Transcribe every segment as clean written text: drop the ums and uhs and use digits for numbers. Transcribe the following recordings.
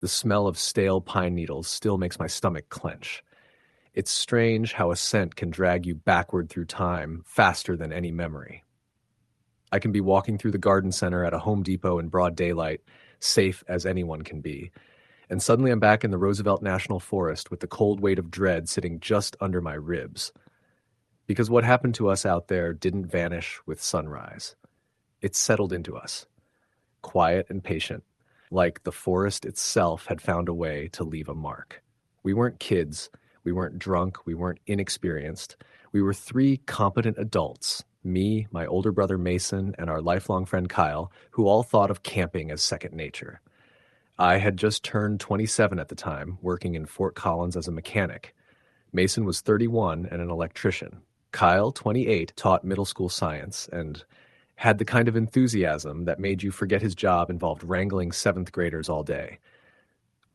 The smell of stale pine needles still makes my stomach clench. It's strange how a scent can drag you backward through time faster than any memory. I can be walking through the garden center at a Home Depot in broad daylight, safe as anyone can be, and suddenly I'm back in the Roosevelt National Forest with the cold weight of dread sitting just under my ribs. Because what happened to us out there didn't vanish with sunrise. It settled into us, quiet and patient, like the forest itself had found a way to leave a mark. We weren't kids, we weren't drunk, we weren't inexperienced. We were three competent adults, me, my older brother Mason, and our lifelong friend Kyle, who all thought of camping as second nature. I had just turned 27 at the time, working in Fort Collins as a mechanic. Mason was 31 and an electrician. Kyle, 28, taught middle school science and had the kind of enthusiasm that made you forget his job involved wrangling seventh graders all day.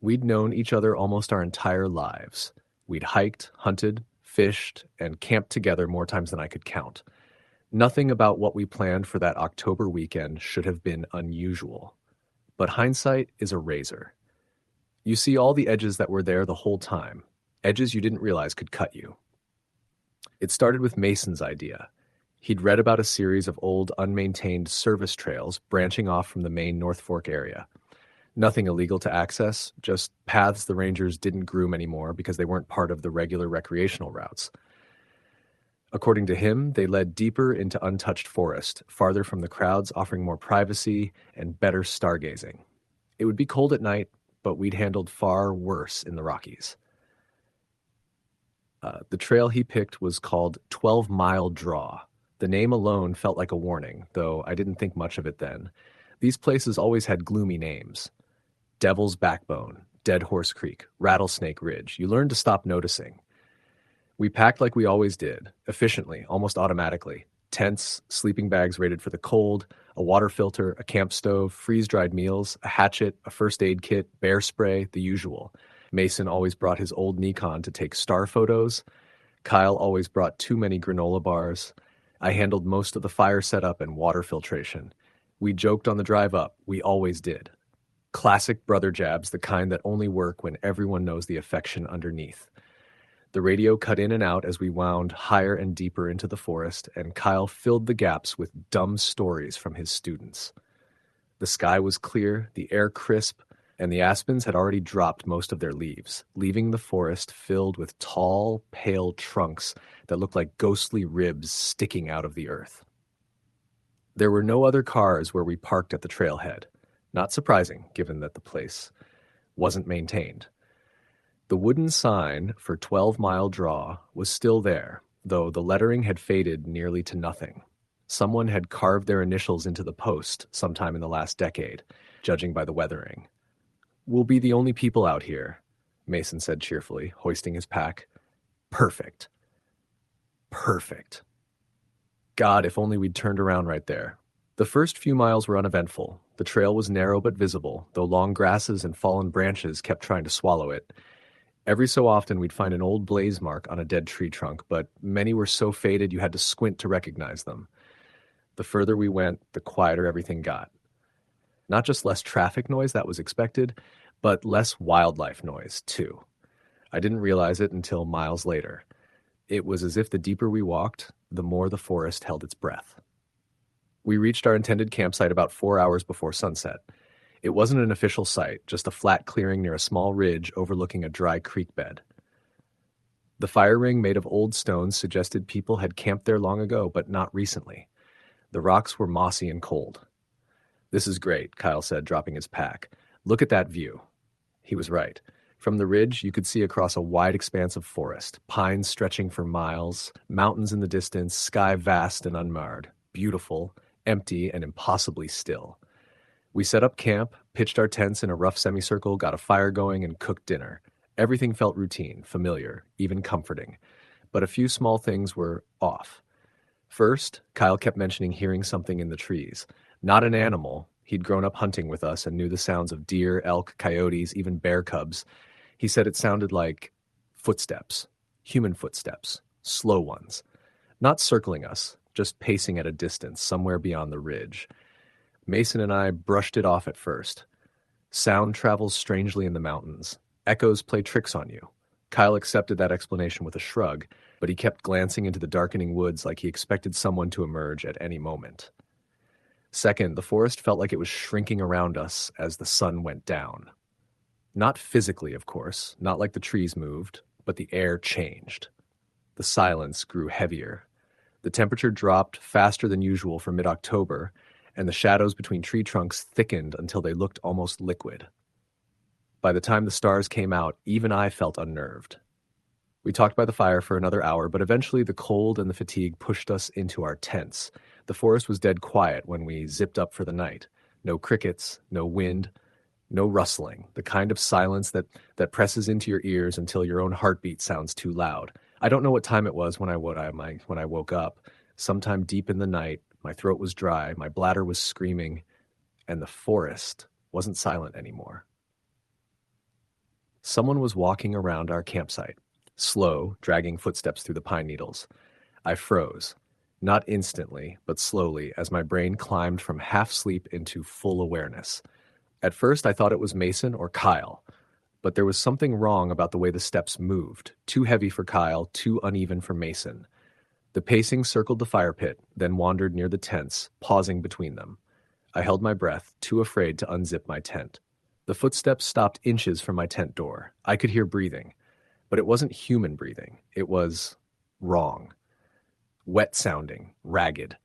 We'd known each other almost our entire lives. We'd hiked, hunted, fished, and camped together more times than I could count. Nothing about what we planned for that October weekend should have been unusual. But hindsight is a razor. You see all the edges that were there the whole time, edges you didn't realize could cut you. It started with Mason's idea. He'd read about a series of old, unmaintained service trails branching off from the main North Fork area. Nothing illegal to access, just paths the rangers didn't groom anymore because they weren't part of the regular recreational routes. According to him, they led deeper into untouched forest, farther from the crowds, offering more privacy and better stargazing. It would be cold at night, but we'd handled far worse in the Rockies. The trail he picked was called 12 Mile Draw. The name alone felt like a warning, though I didn't think much of it then. These places always had gloomy names. Devil's Backbone, Dead Horse Creek, Rattlesnake Ridge. You learned to stop noticing. We packed like we always did, efficiently, almost automatically. Tents, sleeping bags rated for the cold, a water filter, a camp stove, freeze-dried meals, a hatchet, a first aid kit, bear spray, the usual. Mason always brought his old Nikon to take star photos. Kyle always brought too many granola bars. I handled most of the fire setup and water filtration. We joked on the drive up. We always did. Classic brother jabs, the kind that only work when everyone knows the affection underneath. The radio cut in and out as we wound higher and deeper into the forest, and Kyle filled the gaps with dumb stories from his students. The sky was clear, the air crisp, and the aspens had already dropped most of their leaves, leaving the forest filled with tall, pale trunks that looked like ghostly ribs sticking out of the earth. There were no other cars where we parked at the trailhead. Not surprising, given that the place wasn't maintained. The wooden sign for 12 Mile Draw was still there, though the lettering had faded nearly to nothing. Someone had carved their initials into the post sometime in the last decade, judging by the weathering. "We'll be the only people out here," Mason said cheerfully, hoisting his pack. Perfect. Perfect. God, if only we'd turned around right there. The first few miles were uneventful. The trail was narrow but visible, though long grasses and fallen branches kept trying to swallow it. Every so often we'd find an old blaze mark on a dead tree trunk, but many were so faded you had to squint to recognize them. The further we went, the quieter everything got. Not just less traffic noise, that was expected, but less wildlife noise, too. I didn't realize it until miles later. It was as if the deeper we walked, the more the forest held its breath. We reached our intended campsite about 4 hours before sunset. It wasn't an official site, just a flat clearing near a small ridge overlooking a dry creek bed. The fire ring made of old stones suggested people had camped there long ago, but not recently. The rocks were mossy and cold. "This is great," Kyle said, dropping his pack. "Look at that view." He was right. From the ridge, you could see across a wide expanse of forest, pines stretching for miles, mountains in the distance, sky vast and unmarred, beautiful, empty, and impossibly still. We set up camp, pitched our tents in a rough semicircle, got a fire going, and cooked dinner. Everything felt routine, familiar, even comforting. But a few small things were off. First, Kyle kept mentioning hearing something in the trees. Not an animal. He'd grown up hunting with us and knew the sounds of deer, elk, coyotes, even bear cubs. He said it sounded like footsteps, human footsteps, slow ones. Not circling us, just pacing at a distance, somewhere beyond the ridge. Mason and I brushed it off at first. Sound travels strangely in the mountains. Echoes play tricks on you. Kyle accepted that explanation with a shrug, but he kept glancing into the darkening woods like he expected someone to emerge at any moment. Second, the forest felt like it was shrinking around us as the sun went down. Not physically, of course, not like the trees moved, but the air changed. The silence grew heavier. The temperature dropped faster than usual for mid-October, and the shadows between tree trunks thickened until they looked almost liquid. By the time the stars came out, even I felt unnerved. We talked by the fire for another hour, but eventually the cold and the fatigue pushed us into our tents. The forest was dead quiet when we zipped up for the night. No crickets, no wind, no rustling, the kind of silence that presses into your ears until your own heartbeat sounds too loud. I don't know what time it was when I woke up. Sometime deep in the night, my throat was dry, my bladder was screaming, and the forest wasn't silent anymore. Someone was walking around our campsite, slow, dragging footsteps through the pine needles. I froze, not instantly, but slowly, as my brain climbed from half sleep into full awareness. At first, I thought it was Mason or Kyle, but there was something wrong about the way the steps moved, too heavy for Kyle, too uneven for Mason. The pacing circled the fire pit, then wandered near the tents, pausing between them. I held my breath, too afraid to unzip my tent. The footsteps stopped inches from my tent door. I could hear breathing, but it wasn't human breathing. It was wrong. Wet sounding, ragged,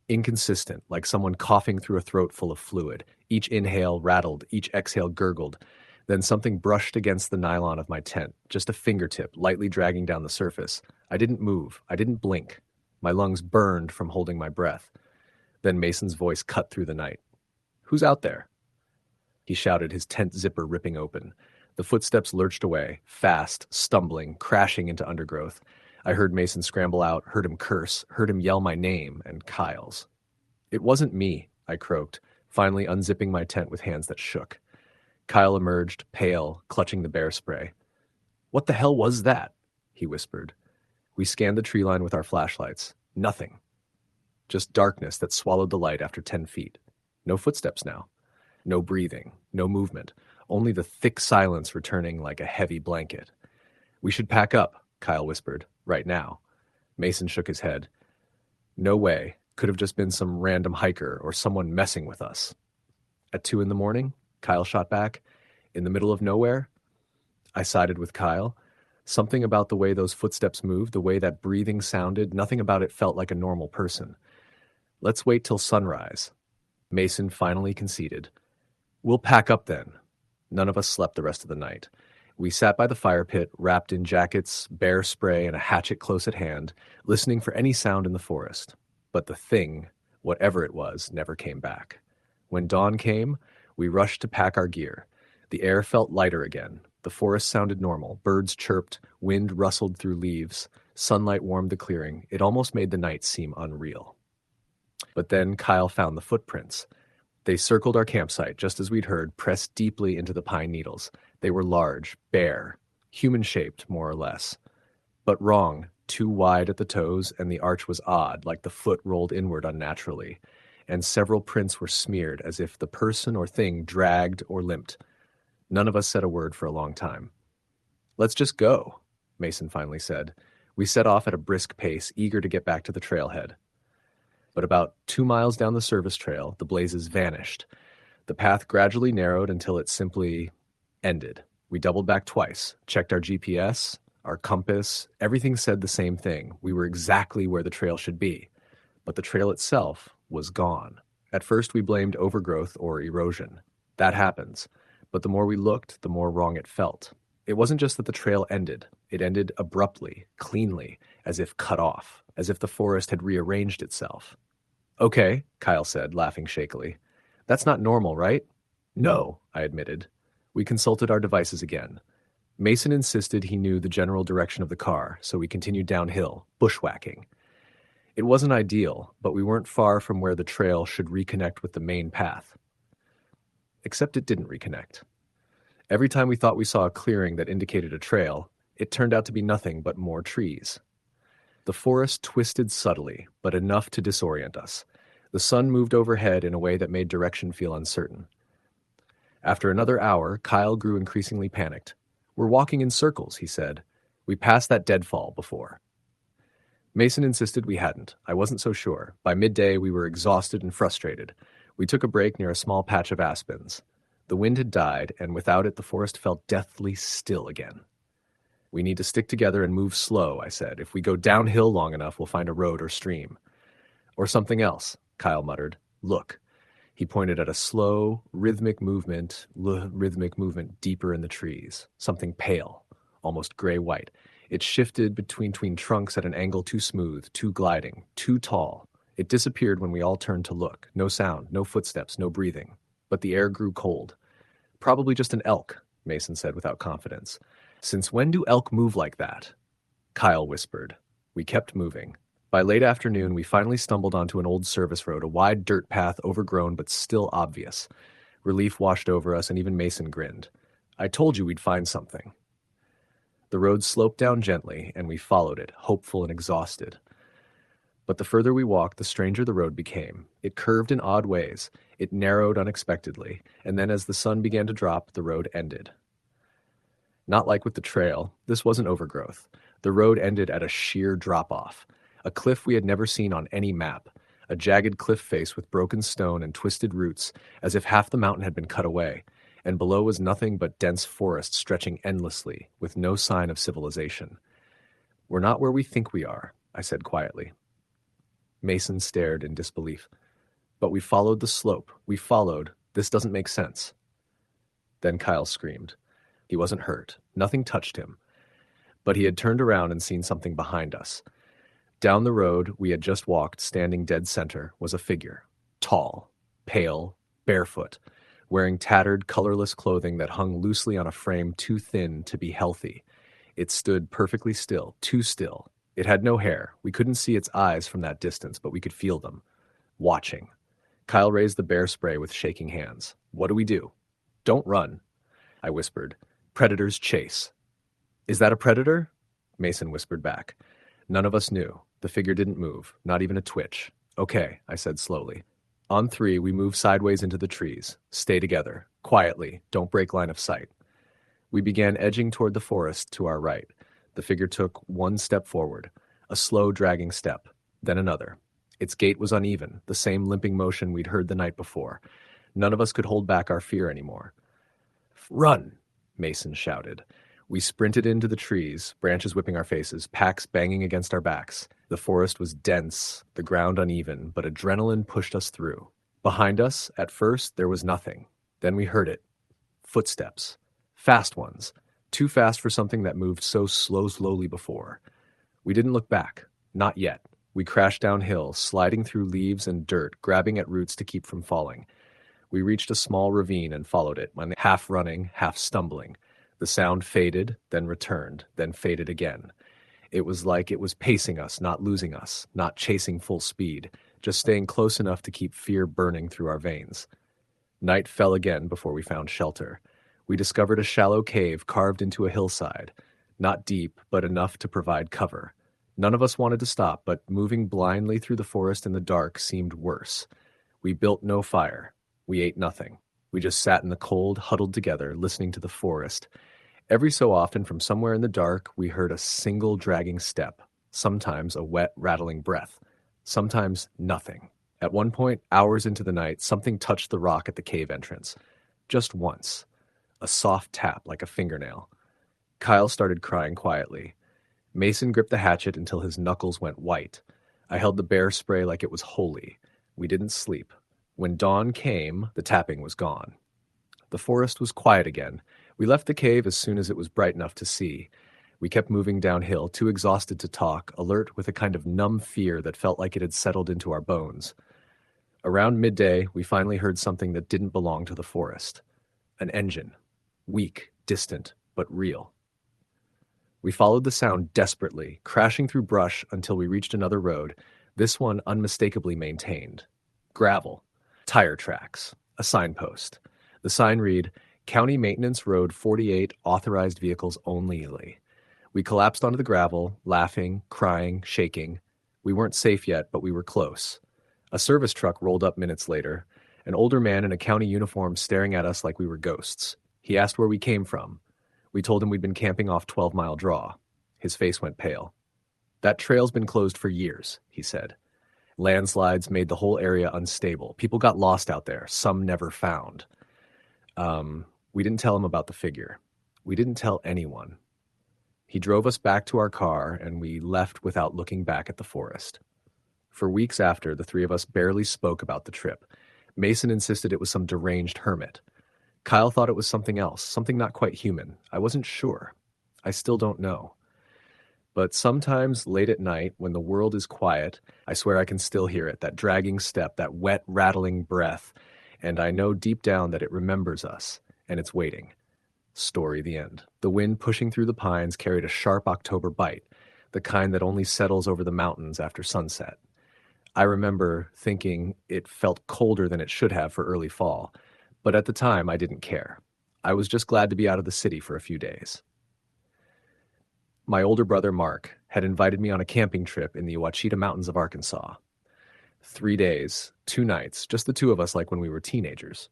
inconsistent, like someone coughing through a throat full of fluid. Each inhale rattled, each exhale gurgled. Then something brushed against the nylon of my tent, just a fingertip, lightly dragging down the surface. I didn't move. I didn't blink. My lungs burned from holding my breath. Then Mason's voice cut through the night. "Who's out there?" He shouted, his tent zipper ripping open. The footsteps lurched away, fast, stumbling, crashing into undergrowth. I heard Mason scramble out, heard him curse, heard him yell my name and Kyle's. "It wasn't me," I croaked, finally unzipping my tent with hands that shook. Kyle emerged, pale, clutching the bear spray. "What the hell was that?" he whispered. We scanned the tree line with our flashlights. Nothing. Just darkness that swallowed the light after 10 feet. No footsteps now. No breathing, no movement, only the thick silence returning like a heavy blanket. "We should pack up," Kyle whispered, "right now." Mason shook his head. "No way. Could have just been some random hiker or someone messing with us." "At 2 a.m, Kyle shot back. "In the middle of nowhere?" I sided with Kyle. Something about the way those footsteps moved, the way that breathing sounded, nothing about it felt like a normal person. "Let's wait till sunrise." Mason finally conceded. "We'll pack up then." None of us slept the rest of the night. We sat by the fire pit, wrapped in jackets, bear spray, and a hatchet close at hand, listening for any sound in the forest. But the thing, whatever it was, never came back. When dawn came, we rushed to pack our gear. The air felt lighter again. The forest sounded normal. Birds chirped, wind rustled through leaves, sunlight warmed the clearing. It almost made the night seem unreal. But then Kyle found the footprints. They circled our campsite, just as we'd heard, pressed deeply into the pine needles. They were large, bare, human-shaped, more or less. But wrong, too wide at the toes, and the arch was odd, like the foot rolled inward unnaturally. And several prints were smeared, as if the person or thing dragged or limped. None of us said a word for a long time. "Let's just go," Mason finally said. We set off at a brisk pace, eager to get back to the trailhead. But about 2 miles down the service trail, the blazes vanished. The path gradually narrowed until it simply ended. We doubled back twice, checked our GPS, our compass. Everything said the same thing. We were exactly where the trail should be. But the trail itself was gone. At first, we blamed overgrowth or erosion. That happens. But the more we looked, the more wrong it felt. It wasn't just that the trail ended. It ended abruptly, cleanly, as if cut off, as if the forest had rearranged itself. "Okay," Kyle said, laughing shakily. "That's not normal, right?" "No," I admitted. We consulted our devices again. Mason insisted he knew the general direction of the car, so we continued downhill, bushwhacking. It wasn't ideal, but we weren't far from where the trail should reconnect with the main path. Except it didn't reconnect. Every time we thought we saw a clearing that indicated a trail, it turned out to be nothing but more trees. The forest twisted subtly, but enough to disorient us. The sun moved overhead in a way that made direction feel uncertain. After another hour, Kyle grew increasingly panicked. "We're walking in circles," he said. "We passed that deadfall before." Mason insisted we hadn't. I wasn't so sure. By midday, we were exhausted and frustrated. We took a break near a small patch of aspens. The wind had died, and without it, the forest felt deathly still again. "We need to stick together and move slow," I said. "If we go downhill long enough, we'll find a road or stream." "Or something else," Kyle muttered. "Look." He pointed at a slow, rhythmic movement deeper in the trees. Something pale, almost gray-white. It shifted between trunks at an angle too smooth, too gliding, too tall. It disappeared when we all turned to look. No sound, no footsteps, no breathing. But the air grew cold. "Probably just an elk," Mason said without confidence. "Since when do elk move like that?" Kyle whispered. We kept moving. By late afternoon, we finally stumbled onto an old service road, a wide dirt path overgrown but still obvious. Relief washed over us, and even Mason grinned. "I told you we'd find something." The road sloped down gently, and we followed it, hopeful and exhausted. But the further we walked, the stranger the road became. It curved in odd ways. It narrowed unexpectedly, and then as the sun began to drop, the road ended. Not like with the trail, this wasn't overgrowth. The road ended at a sheer drop-off. A cliff we had never seen on any map. A jagged cliff face with broken stone and twisted roots, as if half the mountain had been cut away. And below was nothing but dense forest stretching endlessly, with no sign of civilization. "We're not where we think we are," I said quietly. Mason stared in disbelief. "But we followed the slope. We followed. This doesn't make sense." Then Kyle screamed. He wasn't hurt. Nothing touched him. But he had turned around and seen something behind us. Down the road we had just walked, standing dead center, was a figure. Tall, pale, barefoot, wearing tattered, colorless clothing that hung loosely on a frame too thin to be healthy. It stood perfectly still, too still. It had no hair. We couldn't see its eyes from that distance, but we could feel them. Watching. Kyle raised the bear spray with shaking hands. "What do we do?" "Don't run," I whispered. "Predators chase." "Is that a predator?" Mason whispered back. None of us knew. The figure didn't move, not even a twitch. "Okay," I said slowly. On three, we moved sideways into the trees. "Stay together. Quietly. Don't break line of sight." We began edging toward the forest to our right. The figure took one step forward, a slow, dragging step, then another. Its gait was uneven, the same limping motion we'd heard the night before. None of us could hold back our fear anymore. "Run!" Mason shouted. We sprinted into the trees, branches whipping our faces, packs banging against our backs. The forest was dense, the ground uneven, but adrenaline pushed us through. Behind us, at first, there was nothing. Then we heard it. Footsteps. Fast ones. Too fast for something that moved so slowly before. We didn't look back. Not yet. We crashed downhill, sliding through leaves and dirt, grabbing at roots to keep from falling. We reached a small ravine and followed it, half running, half stumbling. The sound faded, then returned, then faded again. It was like it was pacing us, not losing us, not chasing full speed, just staying close enough to keep fear burning through our veins. Night fell again before we found shelter. We discovered a shallow cave carved into a hillside, not deep, but enough to provide cover. None of us wanted to stop, but moving blindly through the forest in the dark seemed worse. We built no fire. We ate nothing. We just sat in the cold, huddled together, listening to the forest. Every so often, from somewhere in the dark, we heard a single dragging step, sometimes a wet, rattling breath, sometimes nothing. At one point, hours into the night, something touched the rock at the cave entrance. Just once. A soft tap like a fingernail. Kyle started crying quietly. Mason gripped the hatchet until his knuckles went white. I held the bear spray like it was holy. We didn't sleep. When dawn came, the tapping was gone. The forest was quiet again. We left the cave as soon as it was bright enough to see. We kept moving downhill, too exhausted to talk, alert with a kind of numb fear that felt like it had settled into our bones. Around midday, we finally heard something that didn't belong to the forest. An engine. Weak, distant, but real. We followed the sound desperately, crashing through brush until we reached another road, this one unmistakably maintained. Gravel. Tire tracks. A signpost. The sign read, "County Maintenance Road 48, authorized vehicles only." We collapsed onto the gravel, laughing, crying, shaking. We weren't safe yet, but we were close. A service truck rolled up minutes later. An older man in a county uniform staring at us like we were ghosts. He asked where we came from. We told him we'd been camping off 12 Mile Draw. His face went pale. That trail's been closed for years, he said. Landslides made the whole area unstable. People got lost out there, some never found. We didn't tell him about the figure. We didn't tell anyone. He drove us back to our car, and we left without looking back at the forest. For weeks after, the three of us barely spoke about the trip. Mason insisted it was some deranged hermit. Kyle thought it was something else, something not quite human. I wasn't sure. I still don't know. But sometimes late at night, when the world is quiet, I swear I can still hear it, that dragging step, that wet, rattling breath, and I know deep down that it remembers us, and it's waiting. Story the end. The wind pushing through the pines carried a sharp October bite, the kind that only settles over the mountains after sunset. I remember thinking it felt colder than it should have for early fall, but at the time I didn't care. I was just glad to be out of the city for a few days. My older brother, Mark, had invited me on a camping trip in the Ouachita Mountains of Arkansas. 3 days, 2 nights, just the two of us like when we were teenagers.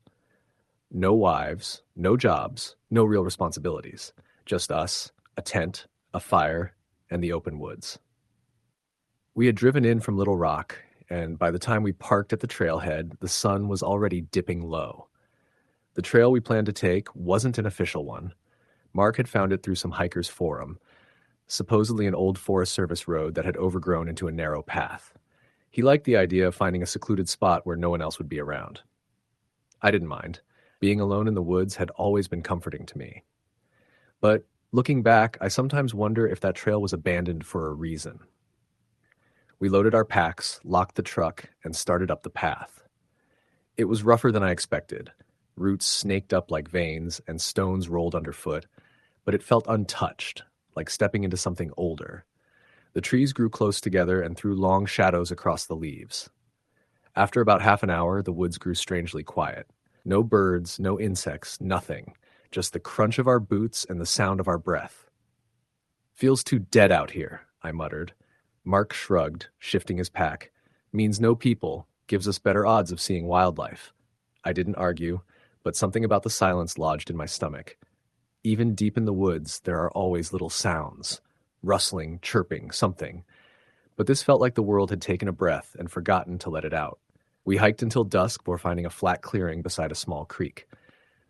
No wives, no jobs, no real responsibilities. Just us, a tent, a fire, and the open woods. We had driven in from Little Rock, and by the time we parked at the trailhead, the sun was already dipping low. The trail we planned to take wasn't an official one. Mark had found it through some hikers' forum, supposedly an old Forest Service road that had overgrown into a narrow path. He liked the idea of finding a secluded spot where no one else would be around. I didn't mind. Being alone in the woods had always been comforting to me. But looking back, I sometimes wonder if that trail was abandoned for a reason. We loaded our packs, locked the truck, and started up the path. It was rougher than I expected. Roots snaked up like veins, and stones rolled underfoot, but it felt untouched, like stepping into something older. The trees grew close together and threw long shadows across the leaves. After about half an hour, the woods grew strangely quiet. No birds, no insects, nothing. Just the crunch of our boots and the sound of our breath. "Feels too dead out here," I muttered. Mark shrugged, shifting his pack. "Means no people, gives us better odds of seeing wildlife." I didn't argue, but something about the silence lodged in my stomach. Even deep in the woods, there are always little sounds. Rustling, chirping, something. But this felt like the world had taken a breath and forgotten to let it out. We hiked until dusk before finding a flat clearing beside a small creek.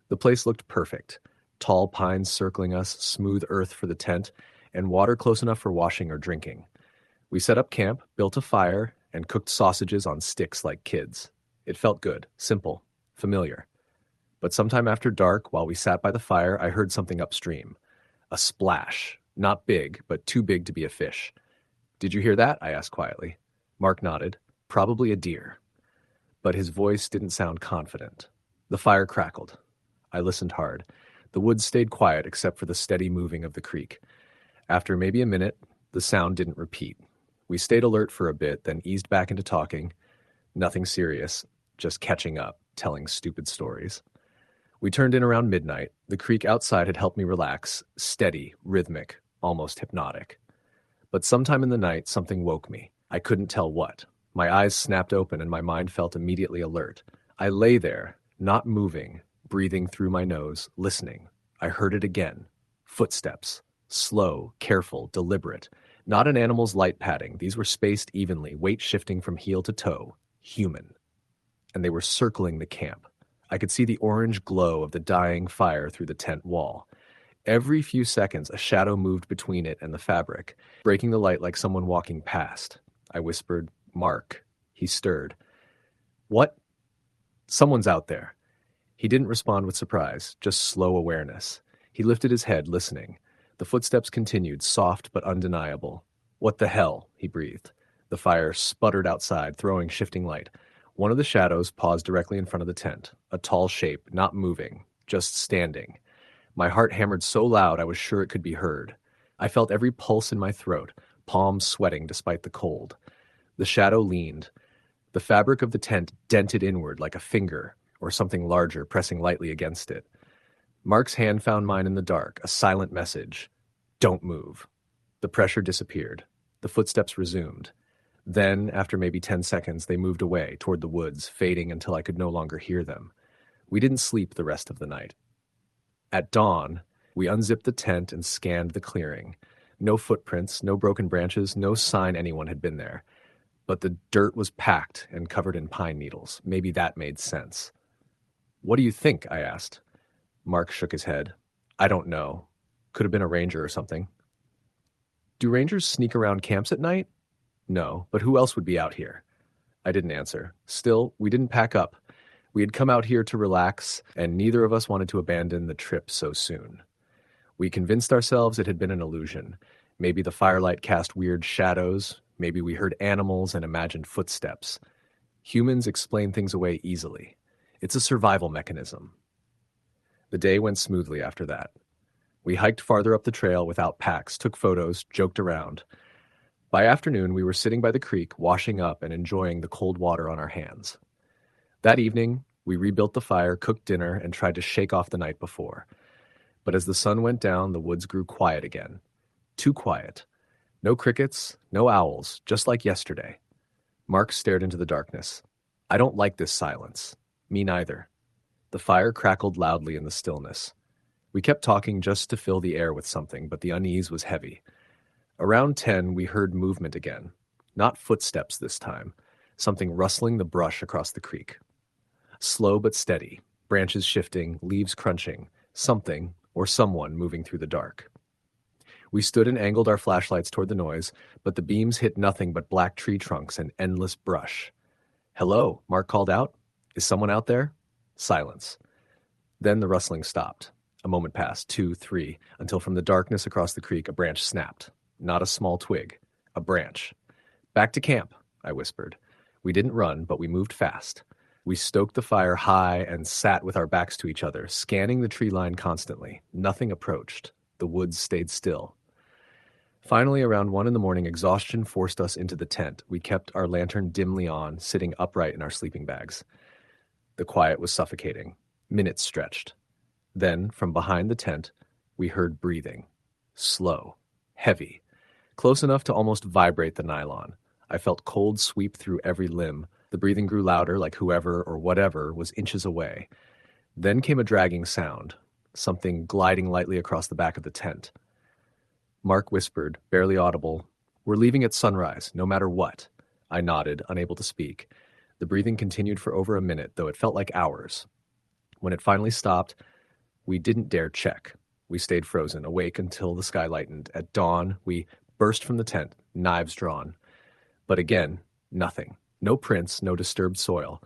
The place looked perfect. Tall pines circling us, smooth earth for the tent, and water close enough for washing or drinking. We set up camp, built a fire, and cooked sausages on sticks like kids. It felt good, simple, familiar. But sometime after dark, while we sat by the fire, I heard something upstream. A splash. Not big, but too big to be a fish. "Did you hear that?" I asked quietly. Mark nodded. "Probably a deer." But his voice didn't sound confident. The fire crackled. I listened hard. The woods stayed quiet except for the steady moving of the creek. After maybe a minute, the sound didn't repeat. We stayed alert for a bit, then eased back into talking. Nothing serious, just catching up, telling stupid stories. We turned in around midnight. The creek outside had helped me relax, steady, rhythmic, almost hypnotic. But sometime in the night, something woke me. I couldn't tell what. My eyes snapped open and my mind felt immediately alert. I lay there, not moving, breathing through my nose, listening. I heard it again. Footsteps. Slow, careful, deliberate. Not an animal's light padding. These were spaced evenly, weight shifting from heel to toe. Human. And they were circling the camp. I could see the orange glow of the dying fire through the tent wall. Every few seconds, a shadow moved between it and the fabric, breaking the light like someone walking past. I whispered, "Mark." He stirred. "What?" "Someone's out there." He didn't respond with surprise, just slow awareness. He lifted his head, listening. The footsteps continued, soft but undeniable. "What the hell?" he breathed. The fire sputtered outside, throwing shifting light. One of the shadows paused directly in front of the tent, a tall shape, not moving, just standing. My heart hammered so loud I was sure it could be heard. I felt every pulse in my throat, palms sweating despite the cold. The shadow leaned. The fabric of the tent dented inward like a finger, or something larger pressing lightly against it. Mark's hand found mine in the dark, a silent message. "Don't move." The pressure disappeared. The footsteps resumed. Then, after maybe 10 seconds, they moved away toward the woods, fading until I could no longer hear them. We didn't sleep the rest of the night. At dawn, we unzipped the tent and scanned the clearing. No footprints, no broken branches, no sign anyone had been there. But the dirt was packed and covered in pine needles. Maybe that made sense. "What do you think?" I asked. Mark shook his head. "I don't know. Could have been a ranger or something." "Do rangers sneak around camps at night?" "No, but who else would be out here?" I didn't answer. Still, we didn't pack up. We had come out here to relax, and neither of us wanted to abandon the trip so soon. We convinced ourselves it had been an illusion. Maybe the firelight cast weird shadows. Maybe we heard animals and imagined footsteps. Humans explain things away easily. It's a survival mechanism. The day went smoothly after that. We hiked farther up the trail without packs, took photos, joked around. By afternoon, we were sitting by the creek, washing up and enjoying the cold water on our hands. That evening, we rebuilt the fire, cooked dinner, and tried to shake off the night before. But as the sun went down, the woods grew quiet again. Too quiet. No crickets, no owls, just like yesterday. Mark stared into the darkness. "I don't like this silence." "Me neither." The fire crackled loudly in the stillness. We kept talking just to fill the air with something, but the unease was heavy. Around 10, we heard movement again. Not footsteps this time. Something rustling the brush across the creek. Slow but steady. Branches shifting, leaves crunching. Something, or someone, moving through the dark. We stood and angled our flashlights toward the noise, but the beams hit nothing but black tree trunks and endless brush. "Hello," Mark called out. "Is someone out there?" Silence. Then the rustling stopped. A moment passed, 2, 3, until from the darkness across the creek a branch snapped. Not a small twig. A branch. "Back to camp," I whispered. We didn't run, but we moved fast. We stoked the fire high and sat with our backs to each other, scanning the tree line constantly. Nothing approached. The woods stayed still. Finally, around 1 in the morning, exhaustion forced us into the tent. We kept our lantern dimly on, sitting upright in our sleeping bags. The quiet was suffocating. Minutes stretched. Then, from behind the tent, we heard breathing. Slow. Heavy. Close enough to almost vibrate the nylon. I felt cold sweep through every limb. The breathing grew louder, like whoever or whatever was inches away. Then came a dragging sound, something gliding lightly across the back of the tent. Mark whispered, barely audible, "We're leaving at sunrise, no matter what." I nodded, unable to speak. The breathing continued for over a minute, though it felt like hours. When it finally stopped, we didn't dare check. We stayed frozen, awake until the sky lightened. At dawn, we burst from the tent, knives drawn. But again, nothing. No prints, no disturbed soil.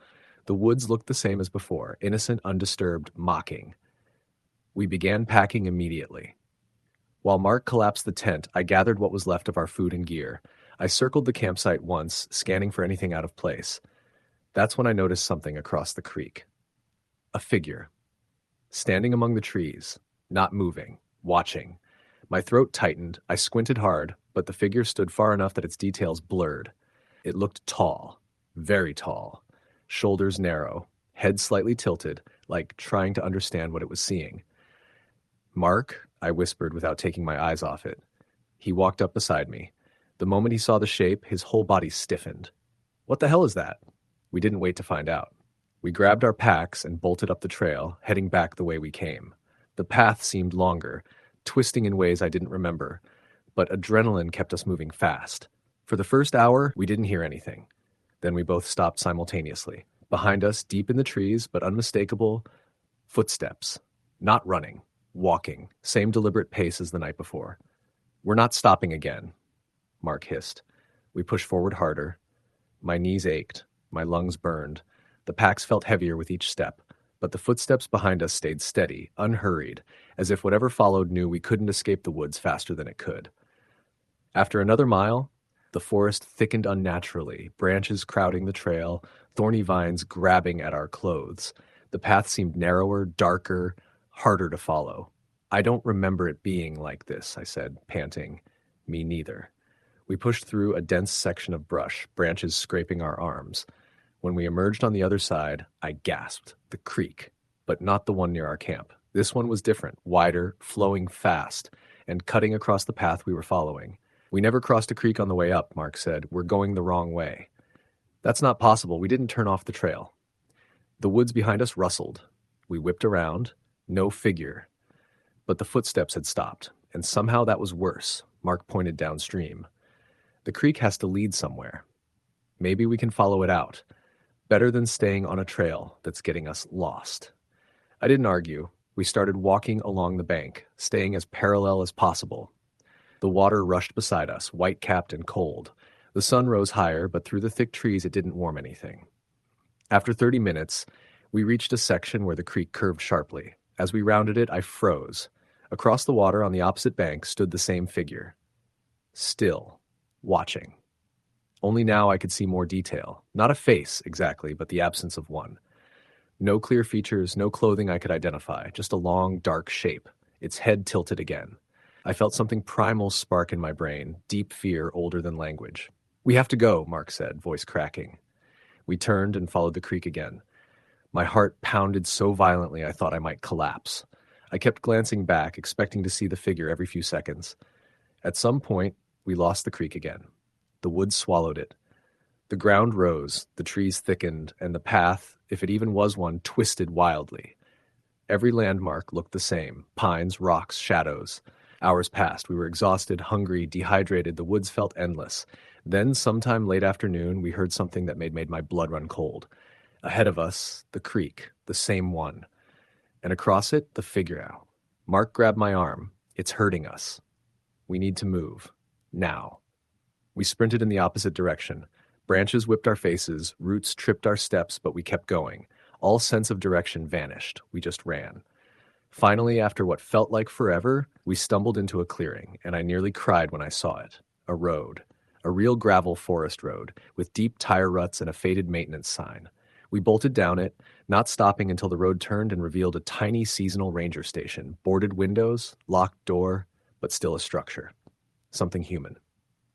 The woods looked the same as before, innocent, undisturbed, mocking. We began packing immediately. While Mark collapsed the tent, I gathered what was left of our food and gear. I circled the campsite once, scanning for anything out of place. That's when I noticed something across the creek. A figure. Standing among the trees, not moving, watching. My throat tightened. I squinted hard, but the figure stood far enough that its details blurred. It looked tall, very tall. Shoulders narrow, head slightly tilted, like trying to understand what it was seeing. "Mark," I whispered without taking my eyes off it. He walked up beside me. The moment he saw the shape, his whole body stiffened. "What the hell is that?" We didn't wait to find out. We grabbed our packs and bolted up the trail, heading back the way we came. The path seemed longer, twisting in ways I didn't remember, but adrenaline kept us moving fast. For the first hour, we didn't hear anything. Then we both stopped simultaneously. Behind us, deep in the trees, but unmistakable, footsteps. Not running, walking, same deliberate pace as the night before. "We're not stopping again," Mark hissed. We pushed forward harder. My knees ached, my lungs burned. The packs felt heavier with each step, but the footsteps behind us stayed steady, unhurried, as if whatever followed knew we couldn't escape the woods faster than it could. After another mile, the forest thickened unnaturally, branches crowding the trail, thorny vines grabbing at our clothes. The path seemed narrower, darker, harder to follow. "I don't remember it being like this," I said, panting. "Me neither." We pushed through a dense section of brush, branches scraping our arms. When we emerged on the other side, I gasped. The creek, but not the one near our camp. This one was different, wider, flowing fast, and cutting across the path we were following. "We never crossed a creek on the way up," Mark said. "We're going the wrong way." "That's not possible. We didn't turn off the trail." The woods behind us rustled. We whipped around. No figure. But the footsteps had stopped, and somehow that was worse. Mark pointed downstream. "The creek has to lead somewhere. Maybe we can follow it out. Better than staying on a trail that's getting us lost." I didn't argue. We started walking along the bank, staying as parallel as possible. The water rushed beside us, white-capped and cold. The sun rose higher, but through the thick trees it didn't warm anything. After 30 minutes, we reached a section where the creek curved sharply. As we rounded it, I froze. Across the water on the opposite bank stood the same figure. Still, watching. Only now I could see more detail. Not a face, exactly, but the absence of one. No clear features, no clothing I could identify, just a long, dark shape, its head tilted again. I felt something primal spark in my brain, deep fear older than language. "We have to go," Mark said, voice cracking. We turned and followed the creek again. My heart pounded so violently I thought I might collapse. I kept glancing back, expecting to see the figure every few seconds. At some point, we lost the creek again. The woods swallowed it. The ground rose, the trees thickened, and the path, if it even was one, twisted wildly. Every landmark looked the same: pines, rocks, shadows. Hours passed. We were exhausted, hungry, dehydrated. The woods felt endless. Then, sometime late afternoon, we heard something that made my blood run cold. Ahead of us, the creek, the same one. And across it, the figure. Mark grabbed my arm. "It's hurting us. We need to move. Now." We sprinted in the opposite direction. Branches whipped our faces, roots tripped our steps, but we kept going. All sense of direction vanished. We just ran. Finally, after what felt like forever, we stumbled into a clearing, and I nearly cried when I saw it. A road. A real gravel forest road, with deep tire ruts and a faded maintenance sign. We bolted down it, not stopping until the road turned and revealed a tiny seasonal ranger station, boarded windows, locked door, but still a structure. Something human.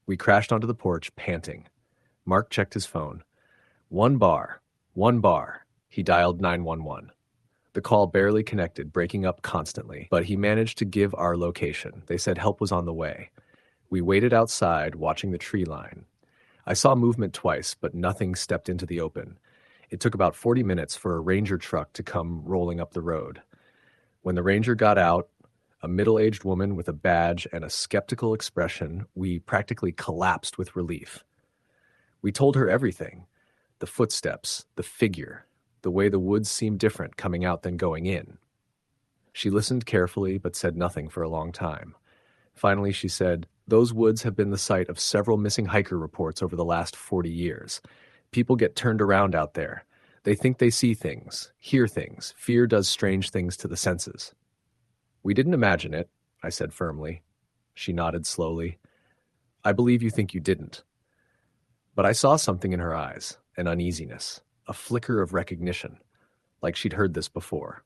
We crashed onto the porch, panting. Mark checked his phone. One bar. He dialed 911. The call barely connected, breaking up constantly, but he managed to give our location. They said help was on the way. We waited outside, watching the tree line. I saw movement twice, but nothing stepped into the open. It took about 40 minutes for a ranger truck to come rolling up the road. When the ranger got out, a middle-aged woman with a badge and a skeptical expression, we practically collapsed with relief. We told her everything. The footsteps, the figure, the way the woods seemed different coming out than going in. She listened carefully, but said nothing for a long time. Finally, she said, "Those woods have been the site of several missing hiker reports over the last 40 years. People get turned around out there. They think they see things, hear things. Fear does strange things to the senses." "We didn't imagine it," I said firmly. She nodded slowly. "I believe you think you didn't." But I saw something in her eyes, an uneasiness, a flicker of recognition, like she'd heard this before.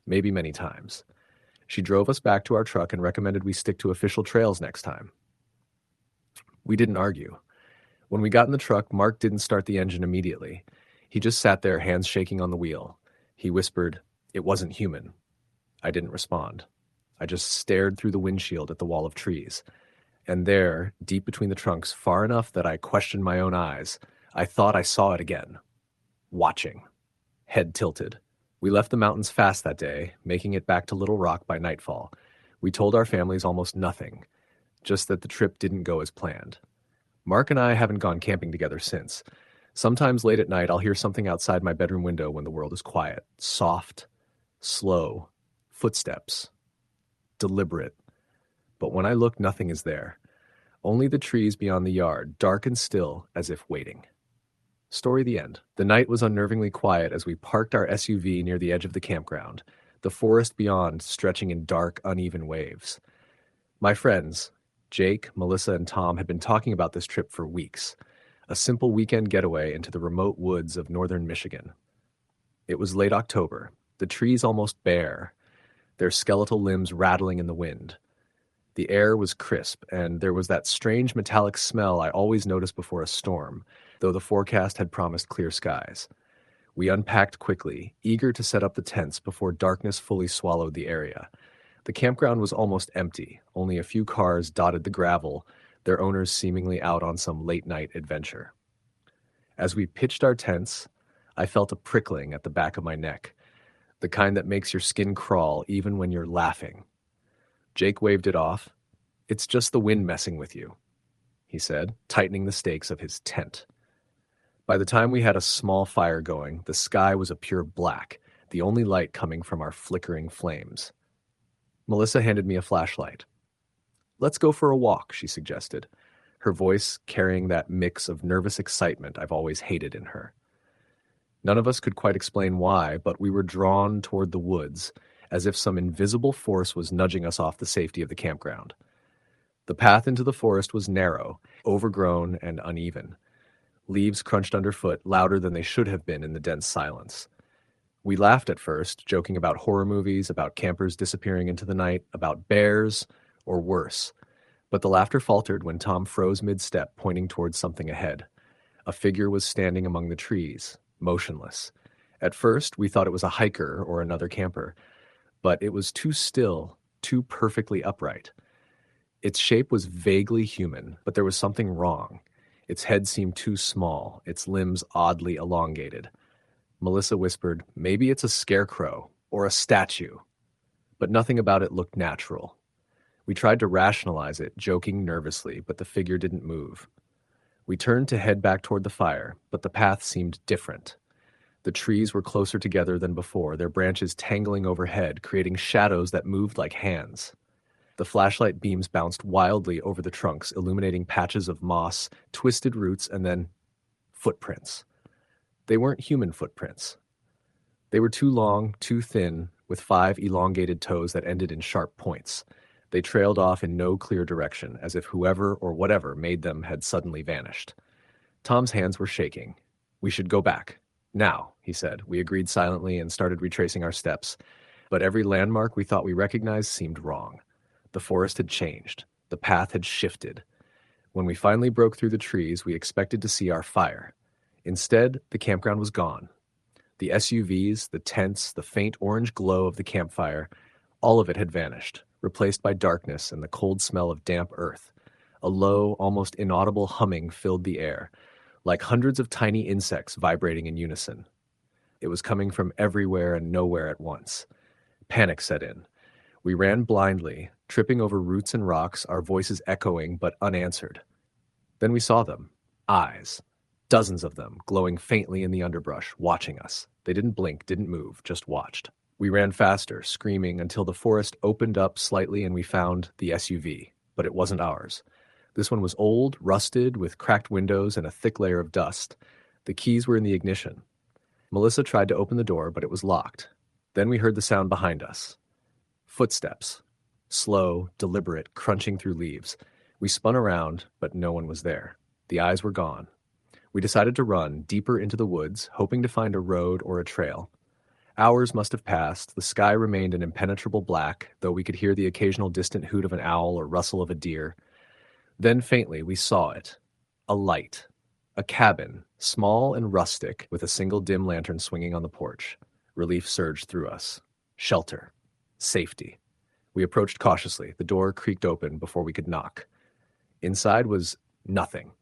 Maybe many times. She drove us back to our truck and recommended we stick to official trails next time. We didn't argue. When we got in the truck, Mark didn't start the engine immediately. He just sat there, hands shaking on the wheel. He whispered, "It wasn't human." I didn't respond. I just stared through the windshield at the wall of trees. And there, deep between the trunks, far enough that I questioned my own eyes, I thought I saw it again. Watching. Head tilted. We left the mountains fast that day, making it back to Little Rock by nightfall. We told our families almost nothing, just that the trip didn't go as planned. Mark and I haven't gone camping together since. Sometimes late at night, I'll hear something outside my bedroom window when the world is quiet. Soft, slow, footsteps. Deliberate. But when I look, nothing is there. Only the trees beyond the yard, dark and still, as if waiting. Story the end. The night was unnervingly quiet as we parked our SUV near the edge of the campground, the forest beyond stretching in dark, uneven waves. My friends, Jake, Melissa, and Tom, had been talking about this trip for weeks. A simple weekend getaway into the remote woods of northern Michigan. It was late October, the trees almost bare, their skeletal limbs rattling in the wind. The air was crisp, and there was that strange metallic smell I always notice before a storm, though the forecast had promised clear skies. We unpacked quickly, eager to set up the tents before darkness fully swallowed the area. The campground was almost empty. Only a few cars dotted the gravel their owners seemingly out on some late-night adventure. As we pitched our tents, I felt a prickling at the back of my neck, the kind that makes your skin crawl even when you're laughing. Jake waved it off. "It's just the wind messing with you," he said, tightening the stakes of his tent. By the time we had a small fire going, the sky was a pure black, the only light coming from our flickering flames. Melissa handed me a flashlight. "Let's go for a walk," she suggested, her voice carrying that mix of nervous excitement I've always hated in her. None of us could quite explain why, but we were drawn toward the woods, as if some invisible force was nudging us off the safety of the campground. The path into the forest was narrow, overgrown, and uneven. Leaves crunched underfoot louder than they should have been in the dense silence. We laughed at first, joking about horror movies, about campers disappearing into the night, about bears, or worse. But the laughter faltered when Tom froze mid-step, pointing towards something ahead. A figure was standing among the trees, motionless. At first, we thought it was a hiker or another camper, but it was too still, too perfectly upright. Its shape was vaguely human, but there was something wrong. Its head seemed too small, its limbs oddly elongated. Melissa whispered, "Maybe it's a scarecrow or a statue." But nothing about it looked natural. We tried to rationalize it, joking nervously, but the figure didn't move. We turned to head back toward the fire, but the path seemed different. The trees were closer together than before, their branches tangling overhead, creating shadows that moved like hands. The flashlight beams bounced wildly over the trunks, illuminating patches of moss, twisted roots, and then footprints. They weren't human footprints. They were too long, too thin, with 5 elongated toes that ended in sharp points. They trailed off in no clear direction, as if whoever or whatever made them had suddenly vanished. Tom's hands were shaking. "We should go back. Now," he said. We agreed silently and started retracing our steps. But every landmark we thought we recognized seemed wrong. The forest had changed. The path had shifted. When we finally broke through the trees, we expected to see our fire. Instead, the campground was gone. The SUVs, the tents, the faint orange glow of the campfire, all of it had vanished, replaced by darkness and the cold smell of damp earth. A low, almost inaudible humming filled the air, like hundreds of tiny insects vibrating in unison. It was coming from everywhere and nowhere at once. Panic set in. We ran blindly, tripping over roots and rocks, our voices echoing but unanswered. Then we saw them. Eyes. Dozens of them, glowing faintly in the underbrush, watching us. They didn't blink, didn't move, just watched. We ran faster, screaming, until the forest opened up slightly and we found the SUV. But it wasn't ours. This one was old, rusted, with cracked windows and a thick layer of dust. The keys were in the ignition. Melissa tried to open the door, but it was locked. Then we heard the sound behind us. Footsteps. Slow, deliberate, crunching through leaves. We spun around, but no one was there. The eyes were gone. We decided to run deeper into the woods, hoping to find a road or a trail. Hours must have passed. The sky remained an impenetrable black, though we could hear the occasional distant hoot of an owl or rustle of a deer. Then faintly we saw it. A light. A cabin, small and rustic, with a single dim lantern swinging on the porch. Relief surged through us. Shelter. Safety. We approached cautiously. The door creaked open before we could knock. Inside was nothing.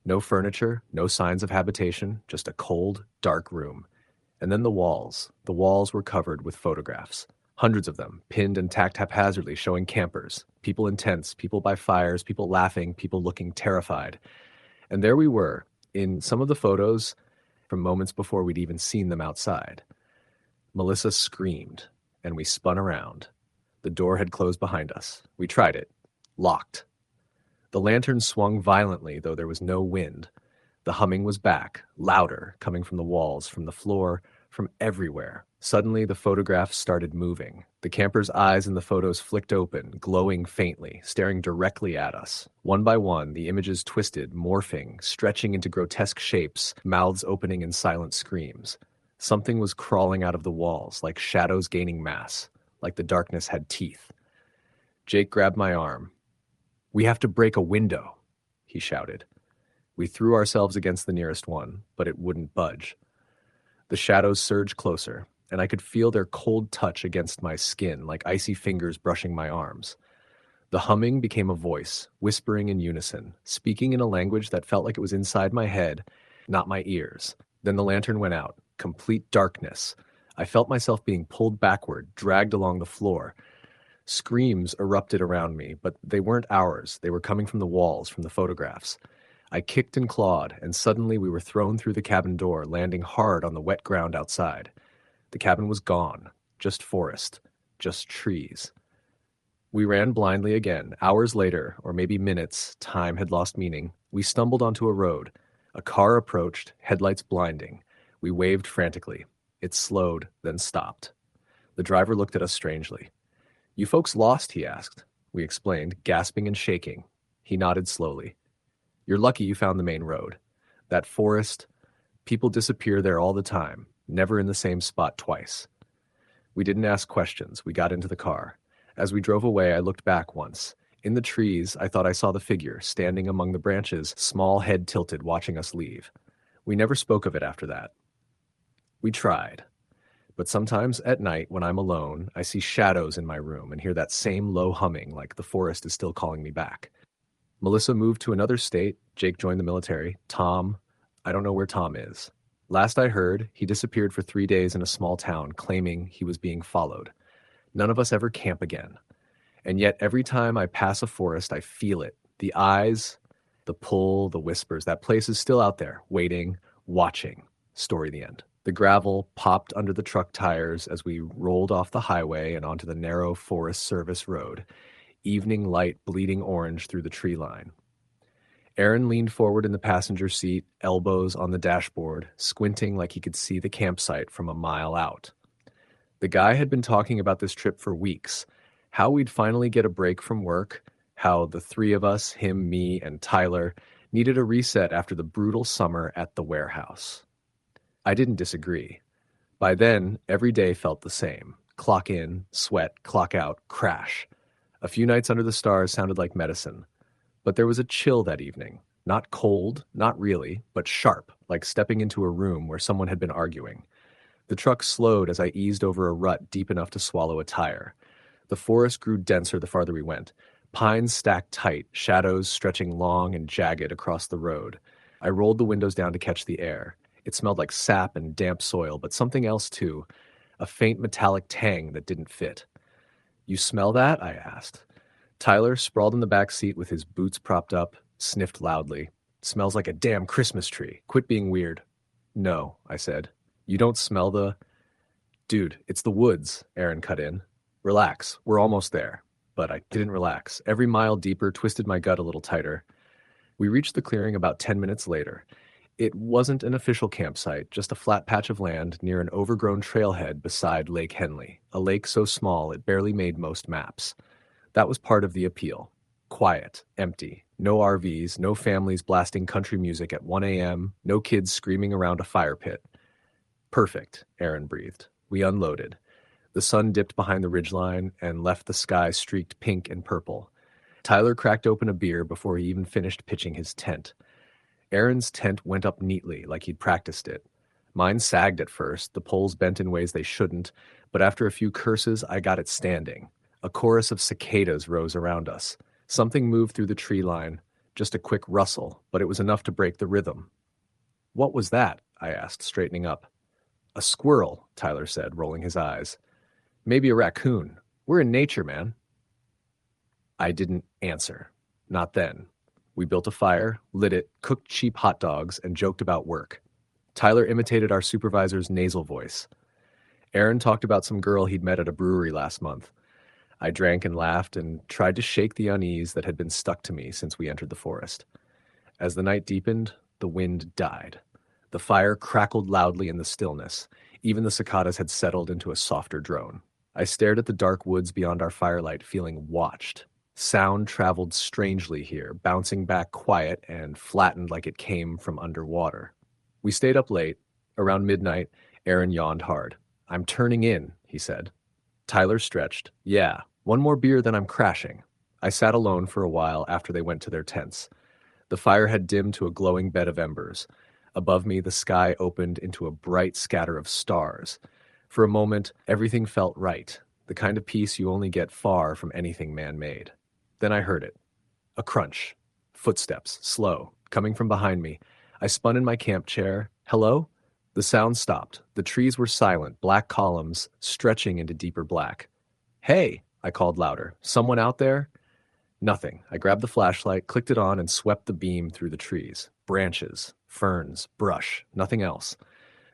No furniture, no signs of habitation, just a cold, dark room. And then the walls. The walls were covered with photographs. Hundreds of them, pinned and tacked haphazardly, showing campers. People in tents, people by fires, people laughing, people looking terrified. And there we were, in some of the photos from moments before we'd even seen them outside. Melissa screamed, and we spun around. The door had closed behind us. We tried it. Locked. The lantern swung violently, though there was no wind. The humming was back, louder, coming from the walls, from the floor, from everywhere. Suddenly, the photographs started moving. The camper's eyes in the photos flicked open, glowing faintly, staring directly at us. One by one, the images twisted, morphing, stretching into grotesque shapes, mouths opening in silent screams. Something was crawling out of the walls, like shadows gaining mass, like the darkness had teeth. Jake grabbed my arm. "We have to break a window," he shouted. We threw ourselves against the nearest one, but it wouldn't budge. The shadows surged closer, and I could feel their cold touch against my skin, like icy fingers brushing my arms. The humming became a voice, whispering in unison, speaking in a language that felt like it was inside my head, not my ears. Then the lantern went out. Complete darkness. I felt myself being pulled backward, dragged along the floor. Screams erupted around me, but they weren't ours. They were coming from the walls, from the photographs. I kicked and clawed, and suddenly we were thrown through the cabin door, landing hard on the wet ground outside. The cabin was gone. Just forest. Just trees. We ran blindly again. Hours later, or maybe minutes, time had lost meaning. We stumbled onto a road. A car approached, headlights blinding. We waved frantically. It slowed, then stopped. The driver looked at us strangely. "You folks lost?" he asked. We explained, gasping and shaking. He nodded slowly. "You're lucky you found the main road. That forest, people disappear there all the time, never in the same spot twice." We didn't ask questions. We got into the car. As we drove away, I looked back once. In the trees, I thought I saw the figure, standing among the branches, small head tilted, watching us leave. We never spoke of it after that. We tried. But sometimes at night, when I'm alone, I see shadows in my room and hear that same low humming, like the forest is still calling me back. Melissa moved to another state. Jake joined the military. Tom, I don't know where Tom is. Last I heard, he disappeared for 3 days in a small town, claiming he was being followed. None of us ever camp again. And yet every time I pass a forest, I feel it. The eyes, the pull, the whispers. That place is still out there, waiting, watching. Story the end. The gravel popped under the truck tires as we rolled off the highway and onto the narrow Forest Service road, evening light bleeding orange through the tree line. Aaron leaned forward in the passenger seat, elbows on the dashboard, squinting like he could see the campsite from a mile out. The guy had been talking about this trip for weeks, how we'd finally get a break from work, how the three of us, him, me, and Tyler, needed a reset after the brutal summer at the warehouse. I didn't disagree. By then, every day felt the same. Clock in, sweat, clock out, crash. A few nights under the stars sounded like medicine. But there was a chill that evening. Not cold, not really, but sharp, like stepping into a room where someone had been arguing. The truck slowed as I eased over a rut deep enough to swallow a tire. The forest grew denser the farther we went. Pines stacked tight, shadows stretching long and jagged across the road. I rolled the windows down to catch the air. It smelled like sap and damp soil, but something else too. A faint metallic tang that didn't fit. "You smell that?" I asked. Tyler, sprawled in the back seat with his boots propped up, sniffed loudly. "Smells like a damn Christmas tree. Quit being weird." "No," I said. "You don't smell the—" "Dude, it's the woods," Aaron cut in. "Relax, we're almost there." But I didn't relax. Every mile deeper twisted my gut a little tighter. We reached the clearing about 10 minutes later. It wasn't an official campsite, just a flat patch of land near an overgrown trailhead beside Lake Henley, a lake so small it barely made most maps. That was part of the appeal. Quiet, empty, no RVs, no families blasting country music at 1 a.m., no kids screaming around a fire pit. "Perfect," Aaron breathed. We unloaded. The sun dipped behind the ridgeline and left the sky streaked pink and purple. Tyler cracked open a beer before he even finished pitching his tent. Aaron's tent went up neatly, like he'd practiced it. Mine sagged at first, the poles bent in ways they shouldn't, but after a few curses, I got it standing. A chorus of cicadas rose around us. Something moved through the tree line, just a quick rustle, but it was enough to break the rhythm. "What was that?" I asked, straightening up. "A squirrel," Tyler said, rolling his eyes. "Maybe a raccoon. We're in nature, man." I didn't answer. Not then. We built a fire, lit it, cooked cheap hot dogs, and joked about work. Tyler imitated our supervisor's nasal voice. Aaron talked about some girl he'd met at a brewery last month. I drank and laughed and tried to shake the unease that had been stuck to me since we entered the forest. As the night deepened, the wind died. The fire crackled loudly in the stillness. Even the cicadas had settled into a softer drone. I stared at the dark woods beyond our firelight, feeling watched. Sound traveled strangely here, bouncing back quiet and flattened like it came from underwater. We stayed up late. Around midnight, Aaron yawned hard. "I'm turning in," he said. Tyler stretched. "Yeah, one more beer then I'm crashing." I sat alone for a while after they went to their tents. The fire had dimmed to a glowing bed of embers. Above me, the sky opened into a bright scatter of stars. For a moment, everything felt right, the kind of peace you only get far from anything man-made. Then I heard it. A crunch. Footsteps, slow, coming from behind me. I spun in my camp chair. Hello? The sound stopped. The trees were silent, black columns stretching into deeper black. Hey, I called louder. Someone out there? Nothing. I grabbed the flashlight, clicked it on, and swept the beam through the trees. Branches, ferns, brush, nothing else.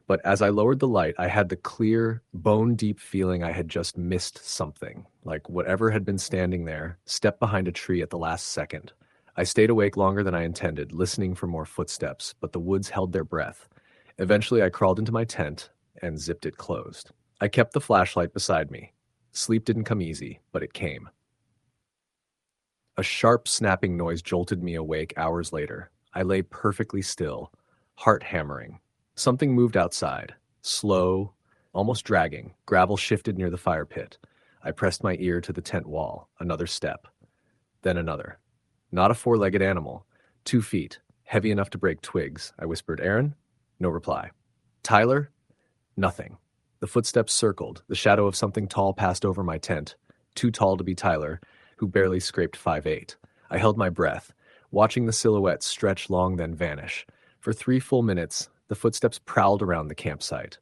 But as I lowered the light, I had the clear, bone-deep feeling I had just missed something, like whatever had been standing there, stepped behind a tree at the last second. I stayed awake longer than I intended, listening for more footsteps, but the woods held their breath. Eventually, I crawled into my tent and zipped it closed. I kept the flashlight beside me. Sleep didn't come easy, but it came. A sharp snapping noise jolted me awake hours later. I lay perfectly still, heart hammering. Something moved outside, slow, almost dragging. Gravel shifted near the fire pit. I pressed my ear to the tent wall. Another step. Then another. Not a four-legged animal. 2 feet, heavy enough to break twigs. I whispered, Aaron? No reply. Tyler? Nothing. The footsteps circled. The shadow of something tall passed over my tent. Too tall to be Tyler, who barely scraped 5'8". I held my breath, watching the silhouette stretch long then vanish. For 3 full minutes, the footsteps prowled around the campsite.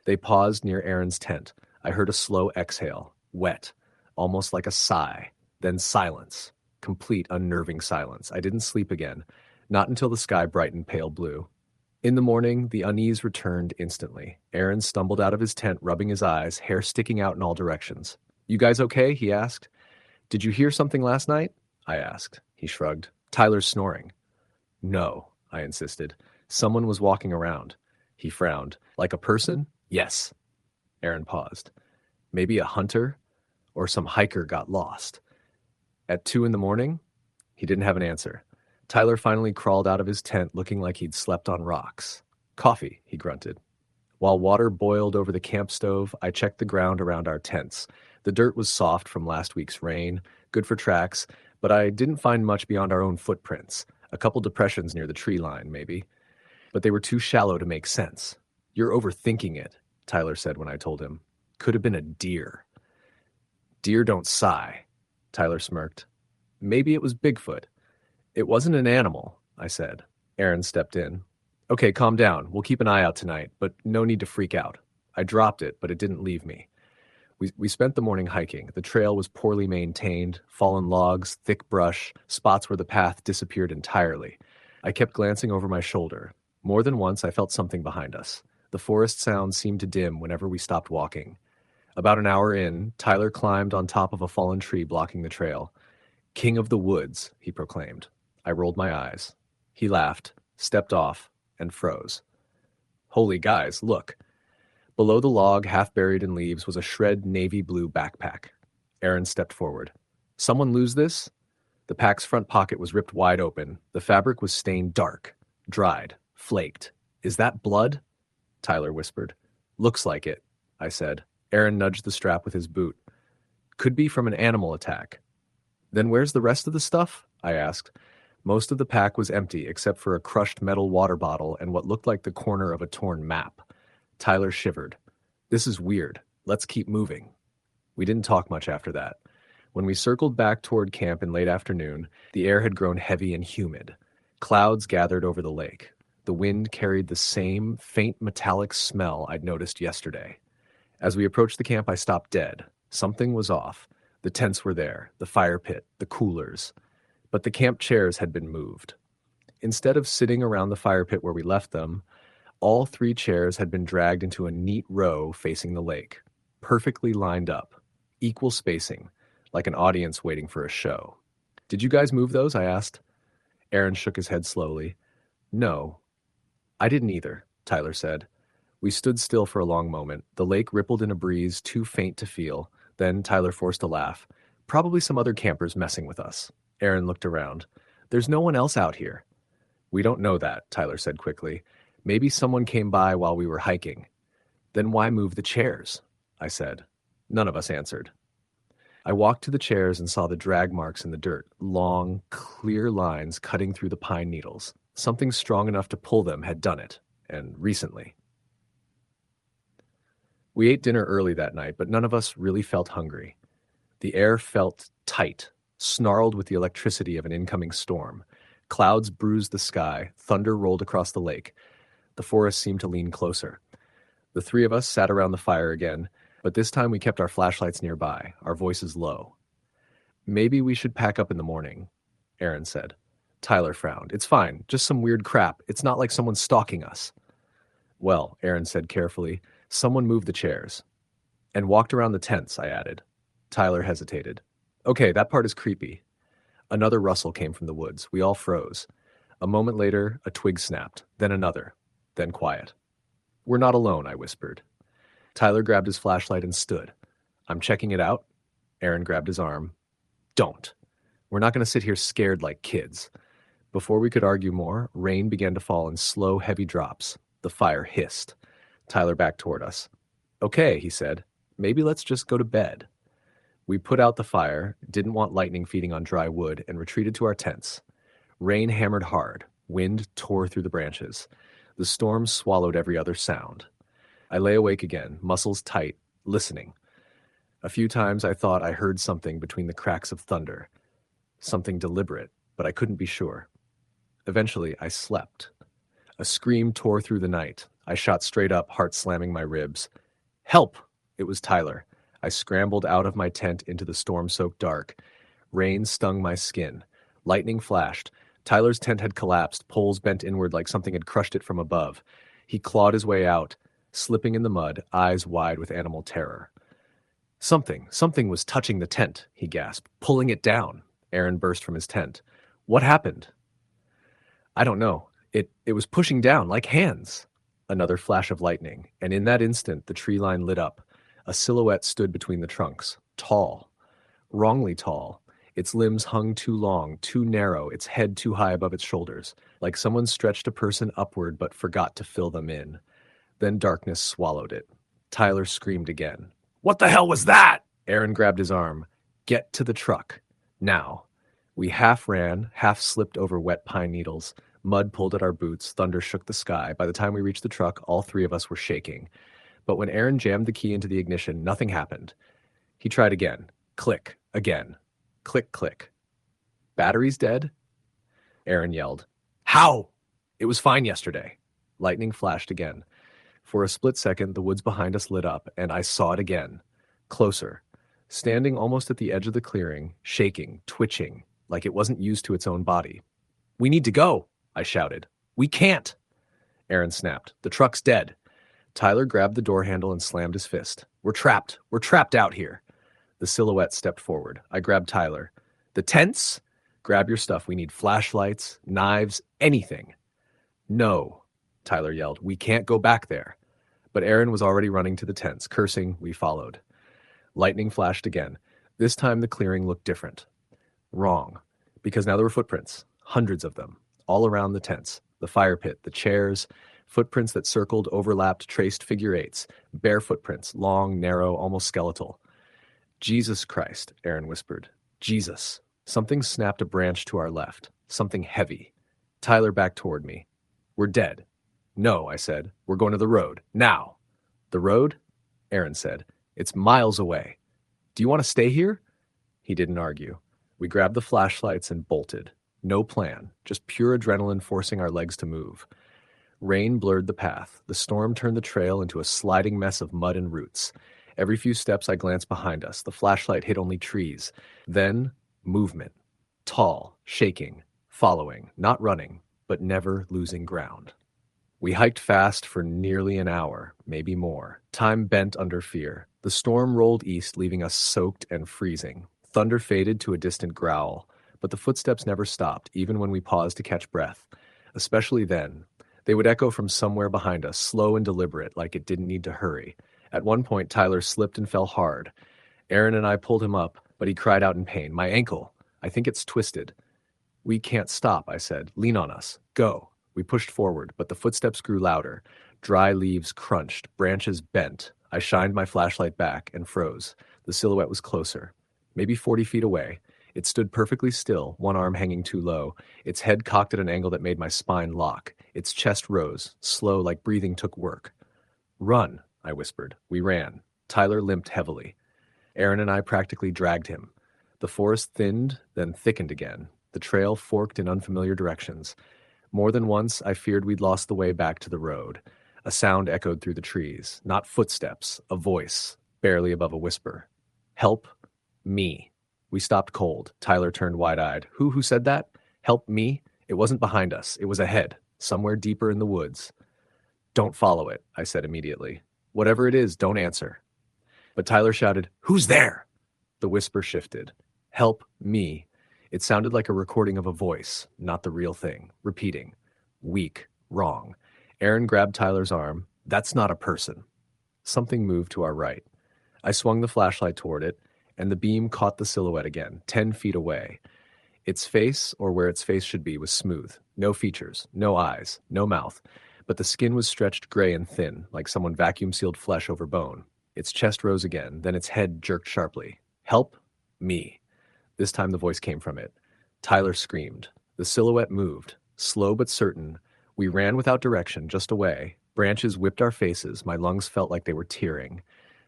They paused near Aaron's tent. I heard a slow exhale, wet, almost like a sigh. Then silence, complete unnerving silence. I didn't sleep again, not until the sky brightened pale blue. In the morning, the unease returned instantly. Aaron stumbled out of his tent, rubbing his eyes, hair sticking out in all directions. You guys okay? He asked. Did you hear something last night? I asked. He shrugged. Tyler's snoring. No, I insisted. Someone was walking around. He frowned. Like a person? Yes. Aaron paused. Maybe a hunter? Or some hiker got lost. At 2 a.m? He didn't have an answer. Tyler finally crawled out of his tent looking like he'd slept on rocks. Coffee, he grunted. While water boiled over the camp stove, I checked the ground around our tents. The dirt was soft from last week's rain, good for tracks, but I didn't find much beyond our own footprints. A couple depressions near the tree line, maybe. But they were too shallow to make sense. You're overthinking it, Tyler said when I told him. Could have been a deer. Deer don't sigh, Tyler smirked. Maybe it was Bigfoot. It wasn't an animal, I said. Aaron stepped in. Okay, calm down. We'll keep an eye out tonight, but no need to freak out. I dropped it, but it didn't leave me. We spent the morning hiking. The trail was poorly maintained, fallen logs, thick brush, spots where the path disappeared entirely. I kept glancing over my shoulder. More than once, I felt something behind us. The forest sound seemed to dim whenever we stopped walking. About an hour in, Tyler climbed on top of a fallen tree blocking the trail. King of the woods, he proclaimed. I rolled my eyes. He laughed, stepped off, and froze. Holy guys, look. Below the log, half buried in leaves, was a shred navy blue backpack. Aaron stepped forward. Someone lose this? The pack's front pocket was ripped wide open. The fabric was stained dark, dried, flaked. Is that blood? Tyler whispered. Looks like it, I said. Aaron nudged the strap with his boot. Could be from an animal attack. Then where's the rest of the stuff? I asked. Most of the pack was empty, except for a crushed metal water bottle and what looked like the corner of a torn map. Tyler shivered. This is weird. Let's keep moving. We didn't talk much after that. When we circled back toward camp in late afternoon, the air had grown heavy and humid. Clouds gathered over the lake. The wind carried the same faint metallic smell I'd noticed yesterday. As we approached the camp, I stopped dead. Something was off. The tents were there, the fire pit, the coolers. But the camp chairs had been moved. Instead of sitting around the fire pit where we left them, all 3 chairs had been dragged into a neat row facing the lake, perfectly lined up, equal spacing, like an audience waiting for a show. Did you guys move those? I asked. Aaron shook his head slowly. No, I didn't either, Tyler said. We stood still for a long moment. The lake rippled in a breeze too faint to feel. Then Tyler forced a laugh. Probably some other campers messing with us. Aaron looked around. There's no one else out here. We don't know that, Tyler said quickly. Maybe someone came by while we were hiking. Then why move the chairs? I said. None of us answered. I walked to the chairs and saw the drag marks in the dirt, long, clear lines cutting through the pine needles. Something strong enough to pull them had done it, and recently. We ate dinner early that night, but none of us really felt hungry. The air felt tight, snarled with the electricity of an incoming storm. Clouds bruised the sky, thunder rolled across the lake. The forest seemed to lean closer. The three of us sat around the fire again, but this time we kept our flashlights nearby, our voices low. Maybe we should pack up in the morning, Aaron said. Tyler frowned. It's fine, just some weird crap. It's not like someone's stalking us. Well, Aaron said carefully, someone moved the chairs. And walked around the tents, I added. Tyler hesitated. Okay, that part is creepy. Another rustle came from the woods. We all froze. A moment later, a twig snapped, then another, then quiet. We're not alone, I whispered. Tyler grabbed his flashlight and stood. I'm checking it out. Aaron grabbed his arm. Don't. We're not going to sit here scared like kids. Before we could argue more, rain began to fall in slow, heavy drops. The fire hissed. Tyler backed toward us. Okay, he said. Maybe let's just go to bed. We put out the fire, didn't want lightning feeding on dry wood, and retreated to our tents. Rain hammered hard. Wind tore through the branches. The storm swallowed every other sound. I lay awake again, muscles tight, listening. A few times I thought I heard something between the cracks of thunder. Something deliberate, but I couldn't be sure. Eventually, I slept. A scream tore through the night. I shot straight up, heart slamming my ribs. Help! It was Tyler. I scrambled out of my tent into the storm-soaked dark. Rain stung my skin. Lightning flashed. Tyler's tent had collapsed, poles bent inward like something had crushed it from above. He clawed his way out, slipping in the mud, eyes wide with animal terror. Something was touching the tent, he gasped, pulling it down. Aaron burst from his tent. What happened? I don't know. It was pushing down like hands. Another flash of lightning, and in that instant the tree line lit up. A silhouette stood between the trunks, tall, wrongly tall. Its limbs hung too long, too narrow, its head too high above its shoulders, like someone stretched a person upward but forgot to fill them in. Then darkness swallowed it. Tyler screamed again. What the hell was that? Aaron grabbed his arm. Get to the truck. Now. We half ran, half slipped over wet pine needles. Mud pulled at our boots, thunder shook the sky. By the time we reached the truck, all three of us were shaking. But when Aaron jammed the key into the ignition, nothing happened. He tried again. Click. Again. Click, click. Battery's dead? Aaron yelled. How? It was fine yesterday. Lightning flashed again. For a split second, the woods behind us lit up, and I saw it again. Closer. Standing almost at the edge of the clearing, shaking, twitching, like it wasn't used to its own body. We need to go, I shouted. We can't. Aaron snapped. The truck's dead. Tyler grabbed the door handle and slammed his fist. We're trapped. We're trapped out here. The silhouette stepped forward. I grabbed Tyler. The tents? Grab your stuff. We need flashlights, knives, anything. No, Tyler yelled. We can't go back there. But Aaron was already running to the tents. Cursing, we followed. Lightning flashed again. This time the clearing looked different. Wrong. Because now there were footprints. Hundreds of them. All around the tents. The fire pit, the chairs, footprints that circled, overlapped, traced figure eights. Bare footprints, long, narrow, almost skeletal. Jesus Christ, Aaron whispered. Jesus. Something snapped a branch to our left. Something heavy. Tyler backed toward me. We're dead. No, I said. We're going to the road. Now. The road? Aaron said. It's miles away. Do you want to stay here? He didn't argue. We grabbed the flashlights and bolted. No plan, just pure adrenaline forcing our legs to move. Rain blurred the path. The storm turned the trail into a sliding mess of mud and roots. Every few steps I glanced behind us. The flashlight hit only trees. Then, movement. Tall, shaking, following, not running, but never losing ground. We hiked fast for nearly an hour, maybe more. Time bent under fear. The storm rolled east, leaving us soaked and freezing. Thunder faded to a distant growl, but the footsteps never stopped, even when we paused to catch breath. Especially then. They would echo from somewhere behind us, slow and deliberate, like it didn't need to hurry. At one point, Tyler slipped and fell hard. Aaron and I pulled him up, but he cried out in pain. My ankle. I think it's twisted. We can't stop, I said. Lean on us. Go. We pushed forward, but the footsteps grew louder. Dry leaves crunched, branches bent. I shined my flashlight back and froze. The silhouette was closer. Maybe 40 feet away. It stood perfectly still, one arm hanging too low, its head cocked at an angle that made my spine lock. Its chest rose, slow like breathing took work. Run, I whispered. We ran. Tyler limped heavily. Aaron and I practically dragged him. The forest thinned, then thickened again. The trail forked in unfamiliar directions. More than once, I feared we'd lost the way back to the road. A sound echoed through the trees. Not footsteps, a voice, barely above a whisper. Help me. We stopped cold. Tyler turned wide-eyed. Who said that? Help me? It wasn't behind us. It was ahead, somewhere deeper in the woods. Don't follow it, I said immediately. Whatever it is, don't answer. But Tyler shouted, Who's there? The whisper shifted. Help me. It sounded like a recording of a voice, not the real thing, repeating. Weak, wrong. Aaron grabbed Tyler's arm. That's not a person. Something moved to our right. I swung the flashlight toward it, and the beam caught the silhouette again, 10 feet away. Its face, or where its face should be, was smooth. No features, no eyes, no mouth. But the skin was stretched gray and thin, like someone vacuum-sealed flesh over bone. Its chest rose again, then its head jerked sharply. Help me. This time the voice came from it. Tyler screamed. The silhouette moved. Slow but certain. We ran without direction, just away. Branches whipped our faces. My lungs felt like they were tearing.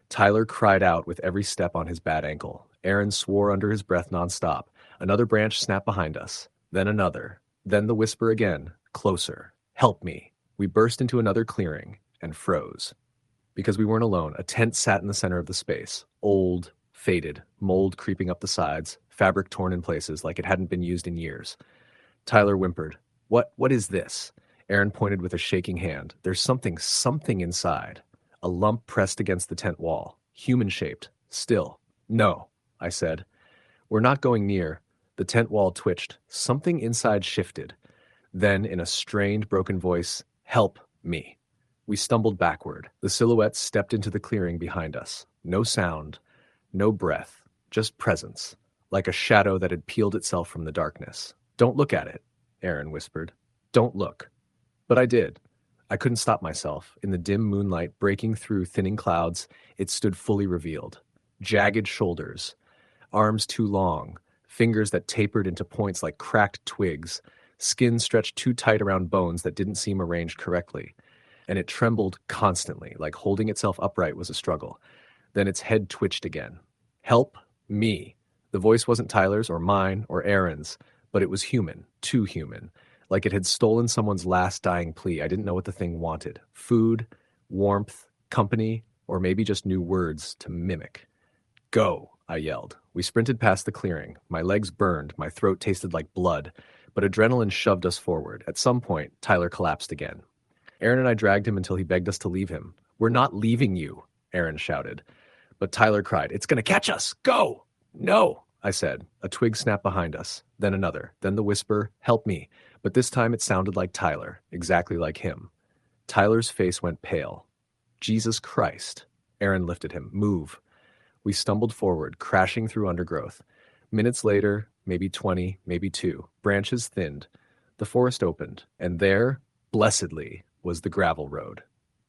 Tyler cried out with every step on his bad ankle. Aaron swore under his breath nonstop. Another branch snapped behind us. Then another. Then the whisper again. Closer. Help me. We burst into another clearing and froze. Because we weren't alone, a tent sat in the center of the space. Old, faded, mold creeping up the sides, fabric torn in places like it hadn't been used in years. Tyler whimpered. What is this? Aaron pointed with a shaking hand. There's something inside. A lump pressed against the tent wall. Human-shaped. Still. No, I said. We're not going near. The tent wall twitched. Something inside shifted. Then, in a strained, broken voice, help me. We stumbled backward. The silhouette stepped into the clearing behind us. No sound, no breath, just presence, like a shadow that had peeled itself from the darkness. Don't look at it, Aaron whispered. Don't look. But I did. I couldn't stop myself. In the dim moonlight breaking through thinning clouds, it stood fully revealed. Jagged shoulders, arms too long, fingers that tapered into points like cracked twigs, skin stretched too tight around bones that didn't seem arranged correctly. And it trembled constantly, like holding itself upright was a struggle. Then its head twitched again. Help me. The voice wasn't Tyler's or mine or Aaron's, but it was human, too human, like it had stolen someone's last dying plea. I didn't know what the thing wanted. Food, warmth, company, or maybe just new words to mimic. Go, I yelled. We sprinted past the clearing. My legs burned, my throat tasted like blood, but adrenaline shoved us forward. At some point, Tyler collapsed again. Aaron and I dragged him until he begged us to leave him. We're not leaving you, Aaron shouted. But Tyler cried, It's going to catch us! Go! No, I said. A twig snapped behind us, then another, then the whisper, help me. But this time it sounded like Tyler, exactly like him. Tyler's face went pale. Jesus Christ. Aaron lifted him. Move. We stumbled forward, crashing through undergrowth. Minutes later, maybe 20, maybe 2, branches thinned. The forest opened, and there, blessedly, was the gravel road.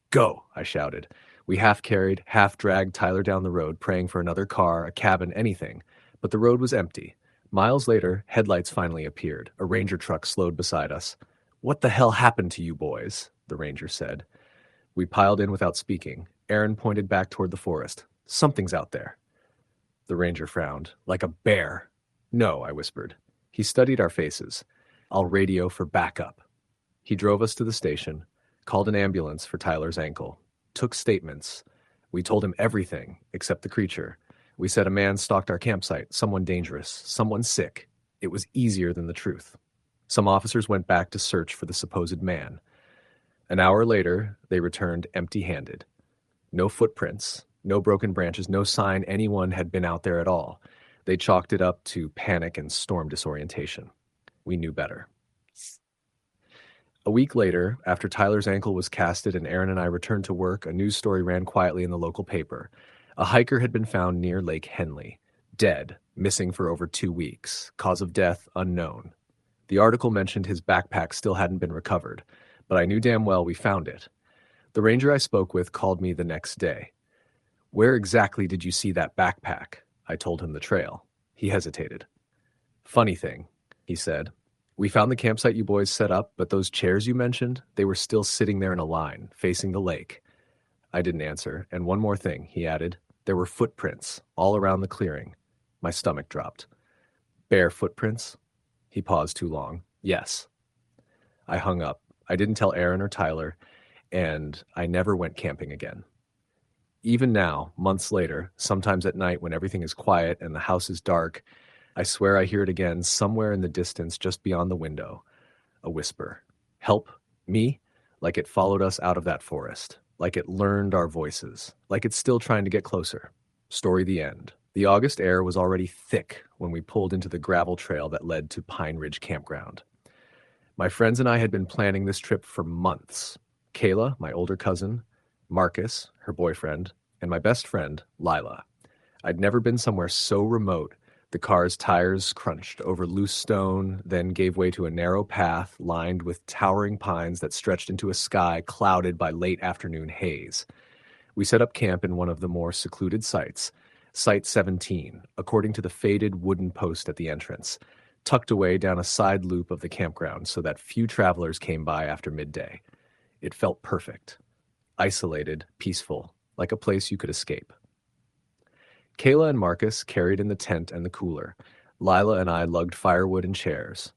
Go, I shouted. We half-carried, half-dragged Tyler down the road, praying for another car, a cabin, anything. But the road was empty. Miles later, headlights finally appeared. A ranger truck slowed beside us. What the hell happened to you boys? The ranger said. We piled in without speaking. Aaron pointed back toward the forest. Something's out there. The ranger frowned. Like a bear. No, I whispered. He studied our faces. I'll radio for backup. He drove us to the station, called an ambulance for Tyler's ankle, took statements. We told him everything except the creature. We said a man stalked our campsite, someone dangerous, someone sick. It was easier than the truth. Some officers went back to search for the supposed man. An hour later, they returned empty-handed. No footprints, no broken branches, no sign anyone had been out there at all. They chalked it up to panic and storm disorientation. We knew better. A week later, after Tyler's ankle was casted and Aaron and I returned to work, a news story ran quietly in the local paper. A hiker had been found near Lake Henley, dead, missing for over 2 weeks, cause of death unknown. The article mentioned his backpack still hadn't been recovered, but I knew damn well we found it. The ranger I spoke with called me the next day. Where exactly did you see that backpack? I told him the trail. He hesitated. Funny thing, he said. We found the campsite you boys set up, but those chairs you mentioned, they were still sitting there in a line, facing the lake. I didn't answer, and one more thing, he added. There were footprints all around the clearing. My stomach dropped. Bare footprints? He paused too long. Yes. I hung up. I didn't tell Aaron or Tyler, and I never went camping again. Even now, months later, sometimes at night when everything is quiet and the house is dark, I swear I hear it again somewhere in the distance just beyond the window. A whisper. Help? Me? Like it followed us out of that forest. Like it learned our voices. Like it's still trying to get closer. Story the end. The August air was already thick when we pulled into the gravel trail that led to Pine Ridge Campground. My friends and I had been planning this trip for months. Kayla, my older cousin, Marcus, her boyfriend, and my best friend, Lila. I'd never been somewhere so remote. The car's tires crunched over loose stone, then gave way to a narrow path lined with towering pines that stretched into a sky clouded by late afternoon haze. We set up camp in one of the more secluded sites, Site 17, according to the faded wooden post at the entrance, tucked away down a side loop of the campground so that few travelers came by after midday. It felt perfect. Isolated, peaceful, like a place you could escape. Kayla and Marcus carried in the tent and the cooler. Lila and I lugged firewood and chairs.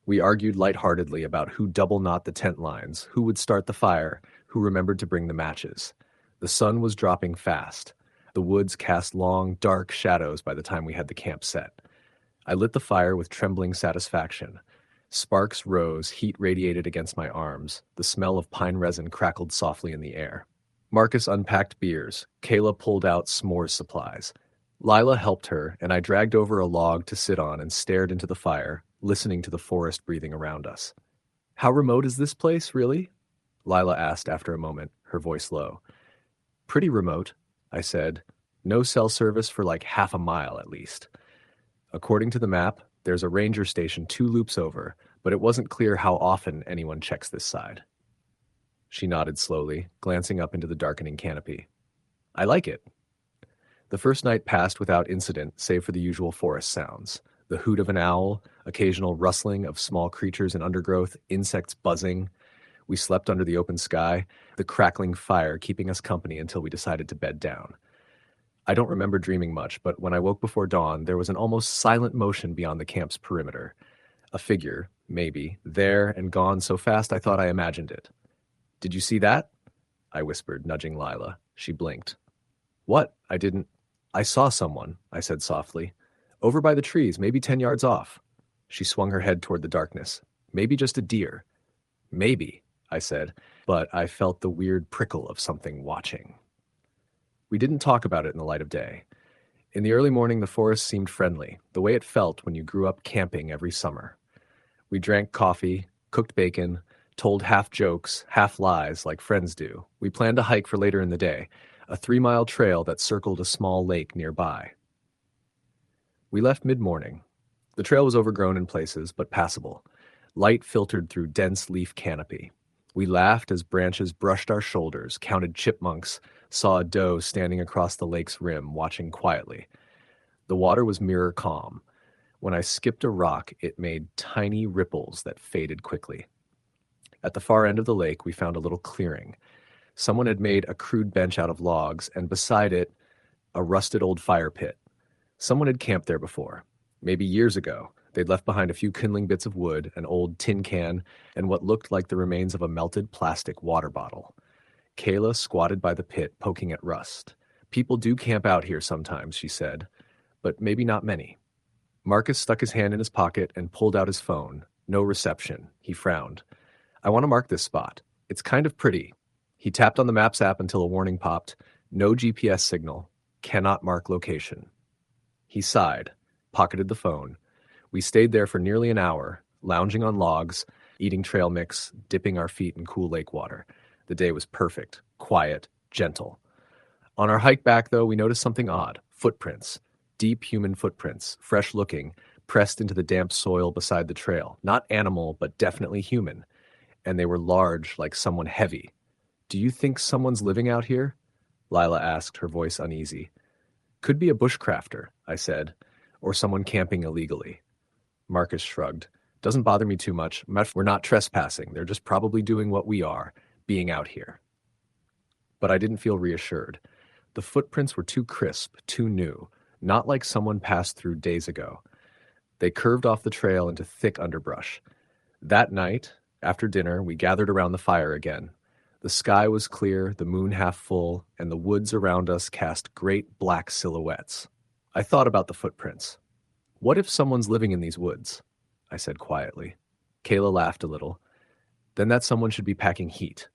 We argued lightheartedly about who double-knot the tent lines, who would start the fire, who remembered to bring the matches. The sun was dropping fast. The woods cast long, dark shadows by the time we had the camp set. I lit the fire with trembling satisfaction. Sparks rose, heat radiated against my arms. The smell of pine resin crackled softly in the air. Marcus unpacked beers. Kayla pulled out s'mores supplies. Lila helped her, and I dragged over a log to sit on and stared into the fire, listening to the forest breathing around us. How remote is this place, really? Lila asked after a moment, her voice low. Pretty remote, I said. No cell service for like half a mile at least. According to the map, there's a ranger station 2 loops over, but it wasn't clear how often anyone checks this side. She nodded slowly, glancing up into the darkening canopy. I like it. The first night passed without incident, save for the usual forest sounds. The hoot of an owl, occasional rustling of small creatures in undergrowth, insects buzzing. We slept under the open sky, the crackling fire keeping us company until we decided to bed down. I don't remember dreaming much, but when I woke before dawn, there was an almost silent motion beyond the camp's perimeter. A figure, maybe, there and gone so fast I thought I imagined it. Did you see that? I whispered, nudging Lila. She blinked. What? I saw someone, I said softly. Over by the trees, maybe 10 yards off. She swung her head toward the darkness. Maybe just a deer. Maybe, I said, but I felt the weird prickle of something watching. We didn't talk about it in the light of day. In the early morning, the forest seemed friendly, the way it felt when you grew up camping every summer. We drank coffee, cooked bacon, told half jokes, half lies like friends do. We planned a hike for later in the day, a 3-mile trail that circled a small lake nearby. We left mid-morning. The trail was overgrown in places, but passable. Light filtered through dense leaf canopy. We laughed as branches brushed our shoulders, counted chipmunks, saw a doe standing across the lake's rim, watching quietly. The water was mirror calm. When I skipped a rock, it made tiny ripples that faded quickly. At the far end of the lake, we found a little clearing. Someone had made a crude bench out of logs, and beside it, a rusted old fire pit. Someone had camped there before. Maybe years ago, they'd left behind a few kindling bits of wood, an old tin can, and what looked like the remains of a melted plastic water bottle. Kayla squatted by the pit, poking at rust. People do camp out here sometimes, she said, but maybe not many. Marcus stuck his hand in his pocket and pulled out his phone. No reception. He frowned. I want to mark this spot. It's kind of pretty. He tapped on the Maps app until a warning popped. No GPS signal. Cannot mark location. He sighed, pocketed the phone. We stayed there for nearly an hour, lounging on logs, eating trail mix, dipping our feet in cool lake water. The day was perfect, quiet, gentle. On our hike back, though, we noticed something odd. Footprints. Deep human footprints, fresh-looking, pressed into the damp soil beside the trail. Not animal, but definitely human. And they were large, like someone heavy. Do you think someone's living out here? Lila asked, her voice uneasy. Could be a bushcrafter, I said, or someone camping illegally. Marcus shrugged. Doesn't bother me too much. We're not trespassing. They're just probably doing what we are, being out here. But I didn't feel reassured. The footprints were too crisp, too new, not like someone passed through days ago. They curved off the trail into thick underbrush. That night, after dinner, we gathered around the fire again. The sky was clear, the moon half full, and the woods around us cast great black silhouettes. I thought about the footprints. What if someone's living in these woods? I said quietly. Kayla laughed a little. Then that someone should be packing heat.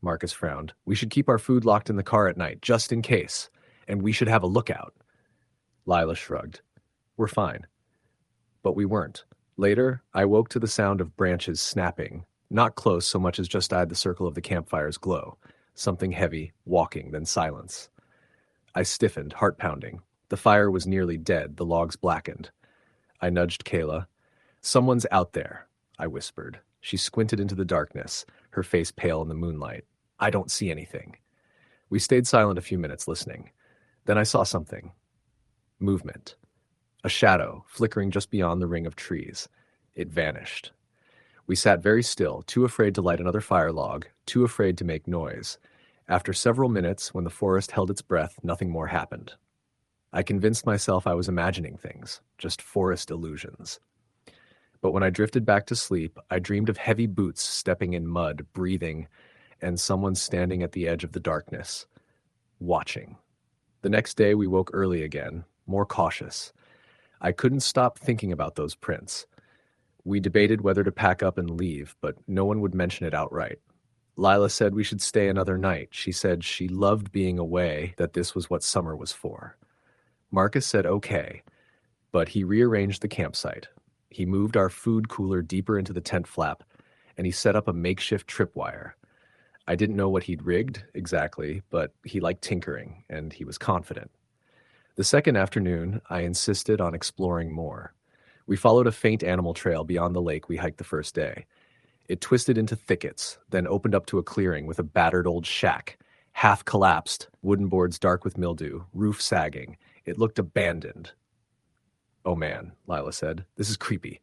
Marcus frowned. We should keep our food locked in the car at night, just in case. And we should have a lookout. Lila shrugged. We're fine. But we weren't. Later, I woke to the sound of branches snapping, not close so much as just eyed the circle of the campfire's glow. Something heavy, walking, then silence. I stiffened, heart pounding. The fire was nearly dead, the logs blackened. I nudged Kayla. Someone's out there, I whispered. She squinted into the darkness, her face pale in the moonlight. I don't see anything. We stayed silent a few minutes, listening. Then I saw something. Movement. A shadow, flickering just beyond the ring of trees. It vanished. We sat very still, too afraid to light another fire log, too afraid to make noise. After several minutes, when the forest held its breath, nothing more happened. I convinced myself I was imagining things, just forest illusions. But when I drifted back to sleep, I dreamed of heavy boots stepping in mud, breathing, and someone standing at the edge of the darkness, watching. The next day we woke early again, more cautious. I couldn't stop thinking about those prints. We debated whether to pack up and leave, but no one would mention it outright. Lila said we should stay another night. She said she loved being away, that this was what summer was for. Marcus said okay, but he rearranged the campsite. He moved our food cooler deeper into the tent flap, and he set up a makeshift tripwire. I didn't know what he'd rigged exactly, but he liked tinkering, and he was confident. The second afternoon, I insisted on exploring more. We followed a faint animal trail beyond the lake we hiked the first day. It twisted into thickets, then opened up to a clearing with a battered old shack, half collapsed, wooden boards dark with mildew, roof sagging. It looked abandoned. Oh man, Lila said. This is creepy.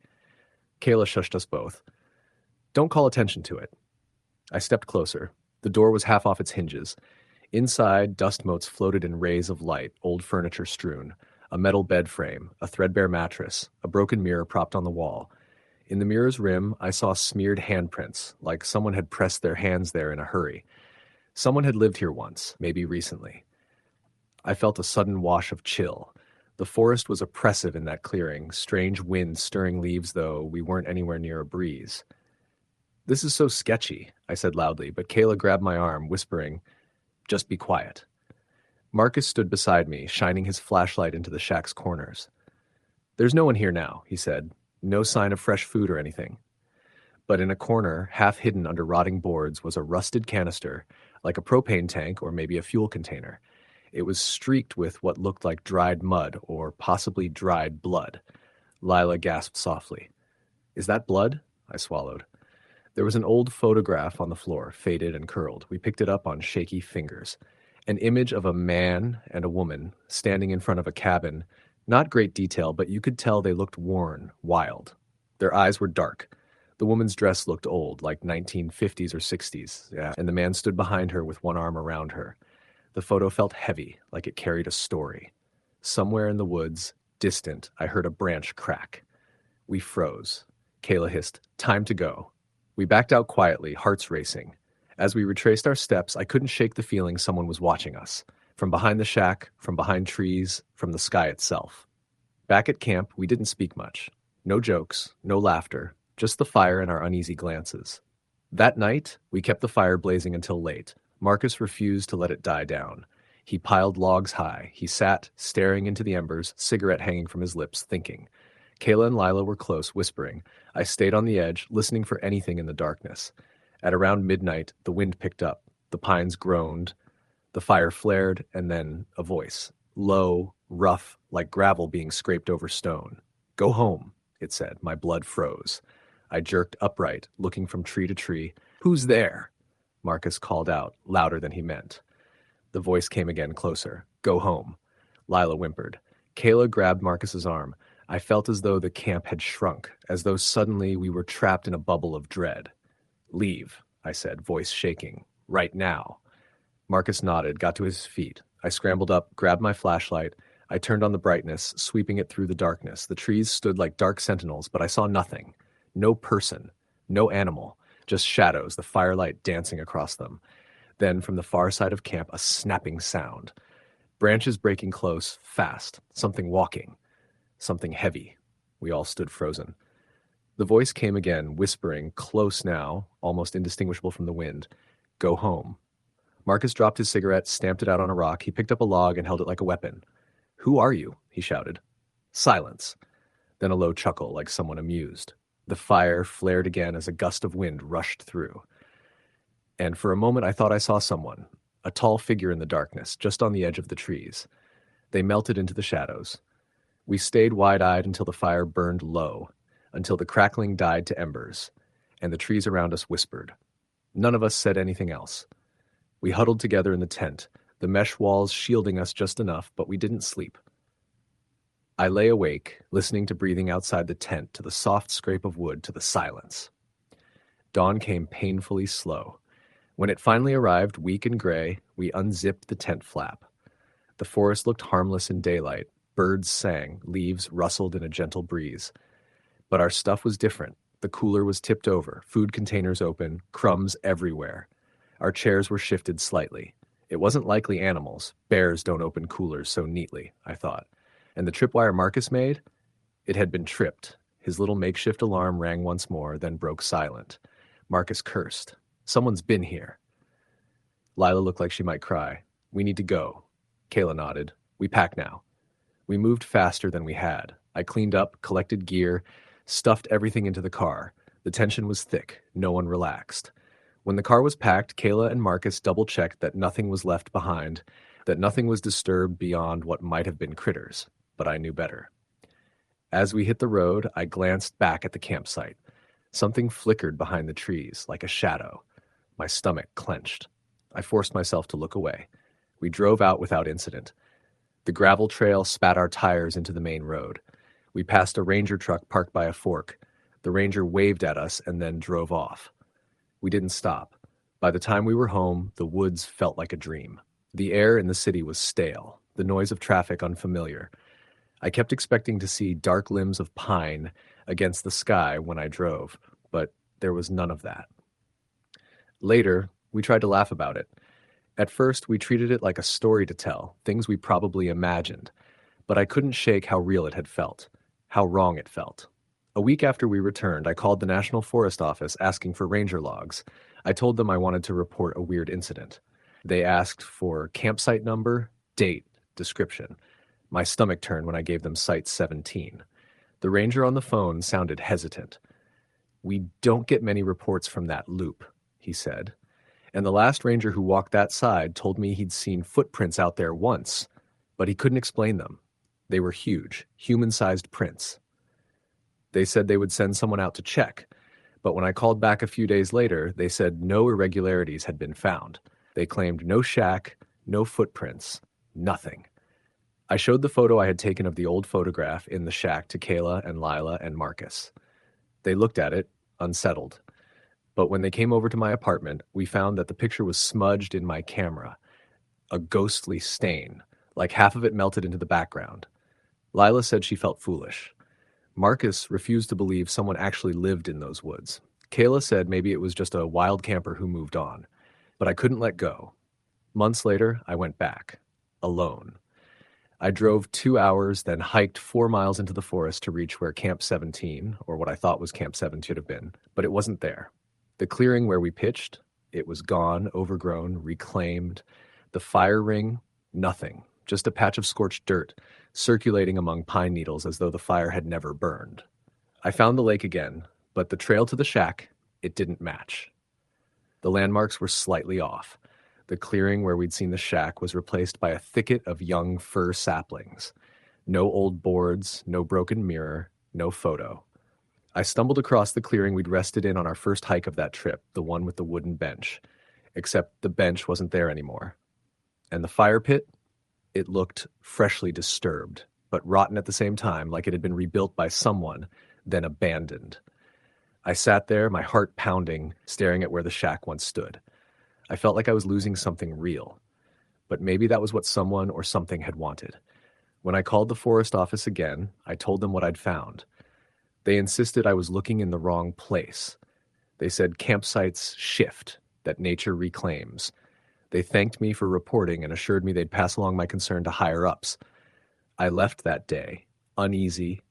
Kayla shushed us both. Don't call attention to it. I stepped closer. The door was half off its hinges. Inside, dust motes floated in rays of light, old furniture strewn, a metal bed frame, a threadbare mattress, a broken mirror propped on the wall. In the mirror's rim, I saw smeared handprints, like someone had pressed their hands there in a hurry. Someone had lived here once, maybe recently. I felt a sudden wash of chill. The forest was oppressive in that clearing, strange winds stirring leaves, though we weren't anywhere near a breeze. This is so sketchy, I said loudly, but Kayla grabbed my arm, whispering, just be quiet. Marcus stood beside me, shining his flashlight into the shack's corners. There's no one here now, he said. No sign of fresh food or anything. But in a corner, half hidden under rotting boards, was a rusted canister, like a propane tank or maybe a fuel container. It was streaked with what looked like dried mud or possibly dried blood. Lila gasped softly. Is that blood? I swallowed. There was an old photograph on the floor, faded and curled. We picked it up on shaky fingers. An image of a man and a woman standing in front of a cabin. Not great detail, but you could tell they looked worn, wild. Their eyes were dark. The woman's dress looked old, like 1950s or 60s, and the man stood behind her with one arm around her. The photo felt heavy, like it carried a story. Somewhere in the woods, distant, I heard a branch crack. We froze. Kayla hissed, time to go. We backed out quietly, hearts racing. As we retraced our steps, I couldn't shake the feeling someone was watching us. From behind the shack, from behind trees, from the sky itself. Back at camp, we didn't speak much. No jokes, no laughter, just the fire and our uneasy glances. That night, we kept the fire blazing until late. Marcus refused to let it die down. He piled logs high. He sat, staring into the embers, cigarette hanging from his lips, thinking. Kayla and Lila were close, whispering. I stayed on the edge, listening for anything in the darkness. At around midnight, the wind picked up. The pines groaned. The fire flared, and then a voice. Low, rough, like gravel being scraped over stone. Go home, it said. My blood froze. I jerked upright, looking from tree to tree. Who's there? Marcus called out, louder than he meant. The voice came again, closer. Go home. Lila whimpered. Kayla grabbed Marcus's arm. I felt as though the camp had shrunk, as though suddenly we were trapped in a bubble of dread. Leave, I said, voice shaking. Right now. Marcus nodded, got to his feet. I scrambled up, grabbed my flashlight. I turned on the brightness, sweeping it through the darkness. The trees stood like dark sentinels, but I saw nothing. No person, no animal, just shadows, the firelight dancing across them. Then, from the far side of camp, a snapping sound. Branches breaking close, fast, something walking, something heavy. We all stood frozen. The voice came again, whispering, close now, almost indistinguishable from the wind. Go home. Marcus dropped his cigarette, stamped it out on a rock. He picked up a log and held it like a weapon. Who are you? He shouted. Silence. Then a low chuckle, like someone amused. The fire flared again as a gust of wind rushed through. And for a moment I thought I saw someone, a tall figure in the darkness, just on the edge of the trees. They melted into the shadows. We stayed wide-eyed until the fire burned low, until the crackling died to embers, and the trees around us whispered. None of us said anything else. We huddled together in the tent, the mesh walls shielding us just enough, but we didn't sleep. I lay awake, listening to breathing outside the tent, to the soft scrape of wood, to the silence. Dawn came painfully slow. When it finally arrived, weak and gray, we unzipped the tent flap. The forest looked harmless in daylight. Birds sang, leaves rustled in a gentle breeze. But our stuff was different. The cooler was tipped over, food containers open, crumbs everywhere. Our chairs were shifted slightly. It wasn't likely animals. Bears don't open coolers so neatly, I thought. And the tripwire Marcus made? It had been tripped. His little makeshift alarm rang once more, then broke silent. Marcus cursed. Someone's been here. Lila looked like she might cry. We need to go. Kayla nodded. We pack now. We moved faster than we had. I cleaned up, collected gear, stuffed everything into the car. The tension was thick. No one relaxed. When the car was packed, Kayla and Marcus double-checked that nothing was left behind, that nothing was disturbed beyond what might have been critters. But I knew better. As we hit the road, I glanced back at the campsite. Something flickered behind the trees, like a shadow. My stomach clenched. I forced myself to look away. We drove out without incident. The gravel trail spat our tires into the main road. We passed a ranger truck parked by a fork. The ranger waved at us and then drove off. We didn't stop. By the time we were home, the woods felt like a dream. The air in the city was stale, the noise of traffic unfamiliar. I kept expecting to see dark limbs of pine against the sky when I drove, but there was none of that. Later, we tried to laugh about it. At first, we treated it like a story to tell, things we probably imagined, but I couldn't shake how real it had felt, how wrong it felt. A week after we returned, I called the National Forest Office asking for ranger logs. I told them I wanted to report a weird incident. They asked for campsite number, date, description. My stomach turned when I gave them Site 17. The ranger on the phone sounded hesitant. We don't get many reports from that loop, he said. And the last ranger who walked that side told me he'd seen footprints out there once, but he couldn't explain them. They were huge, human-sized prints. They said they would send someone out to check, but when I called back a few days later, they said no irregularities had been found. They claimed no shack, no footprints, nothing. I showed the photo I had taken of the old photograph in the shack to Kayla and Lila and Marcus. They looked at it, unsettled. But when they came over to my apartment, we found that the picture was smudged in my camera, a ghostly stain, like half of it melted into the background. Lila said she felt foolish. Marcus refused to believe someone actually lived in those woods. Kayla said maybe it was just a wild camper who moved on. But I couldn't let go. Months later, I went back, alone. I drove 2 hours, then hiked 4 miles into the forest to reach where Camp 17, or what I thought was Camp 7 should have been, but it wasn't there. The clearing where we pitched, it was gone, overgrown, reclaimed. The fire ring, nothing, just a patch of scorched dirt, circulating among pine needles as though the fire had never burned. I found the lake again, but the trail to the shack, it didn't match. The landmarks were slightly off. The clearing where we'd seen the shack was replaced by a thicket of young fir saplings. No old boards, no broken mirror, no photo. I stumbled across the clearing we'd rested in on our first hike of that trip, the one with the wooden bench. Except the bench wasn't there anymore. And the fire pit? It looked freshly disturbed, but rotten at the same time, like it had been rebuilt by someone, then abandoned. I sat there, my heart pounding, staring at where the shack once stood. I felt like I was losing something real. But maybe that was what someone or something had wanted. When I called the forest office again, I told them what I'd found. They insisted I was looking in the wrong place. They said campsites shift, that nature reclaims. They thanked me for reporting and assured me they'd pass along my concern to higher-ups. I left that day, uneasy,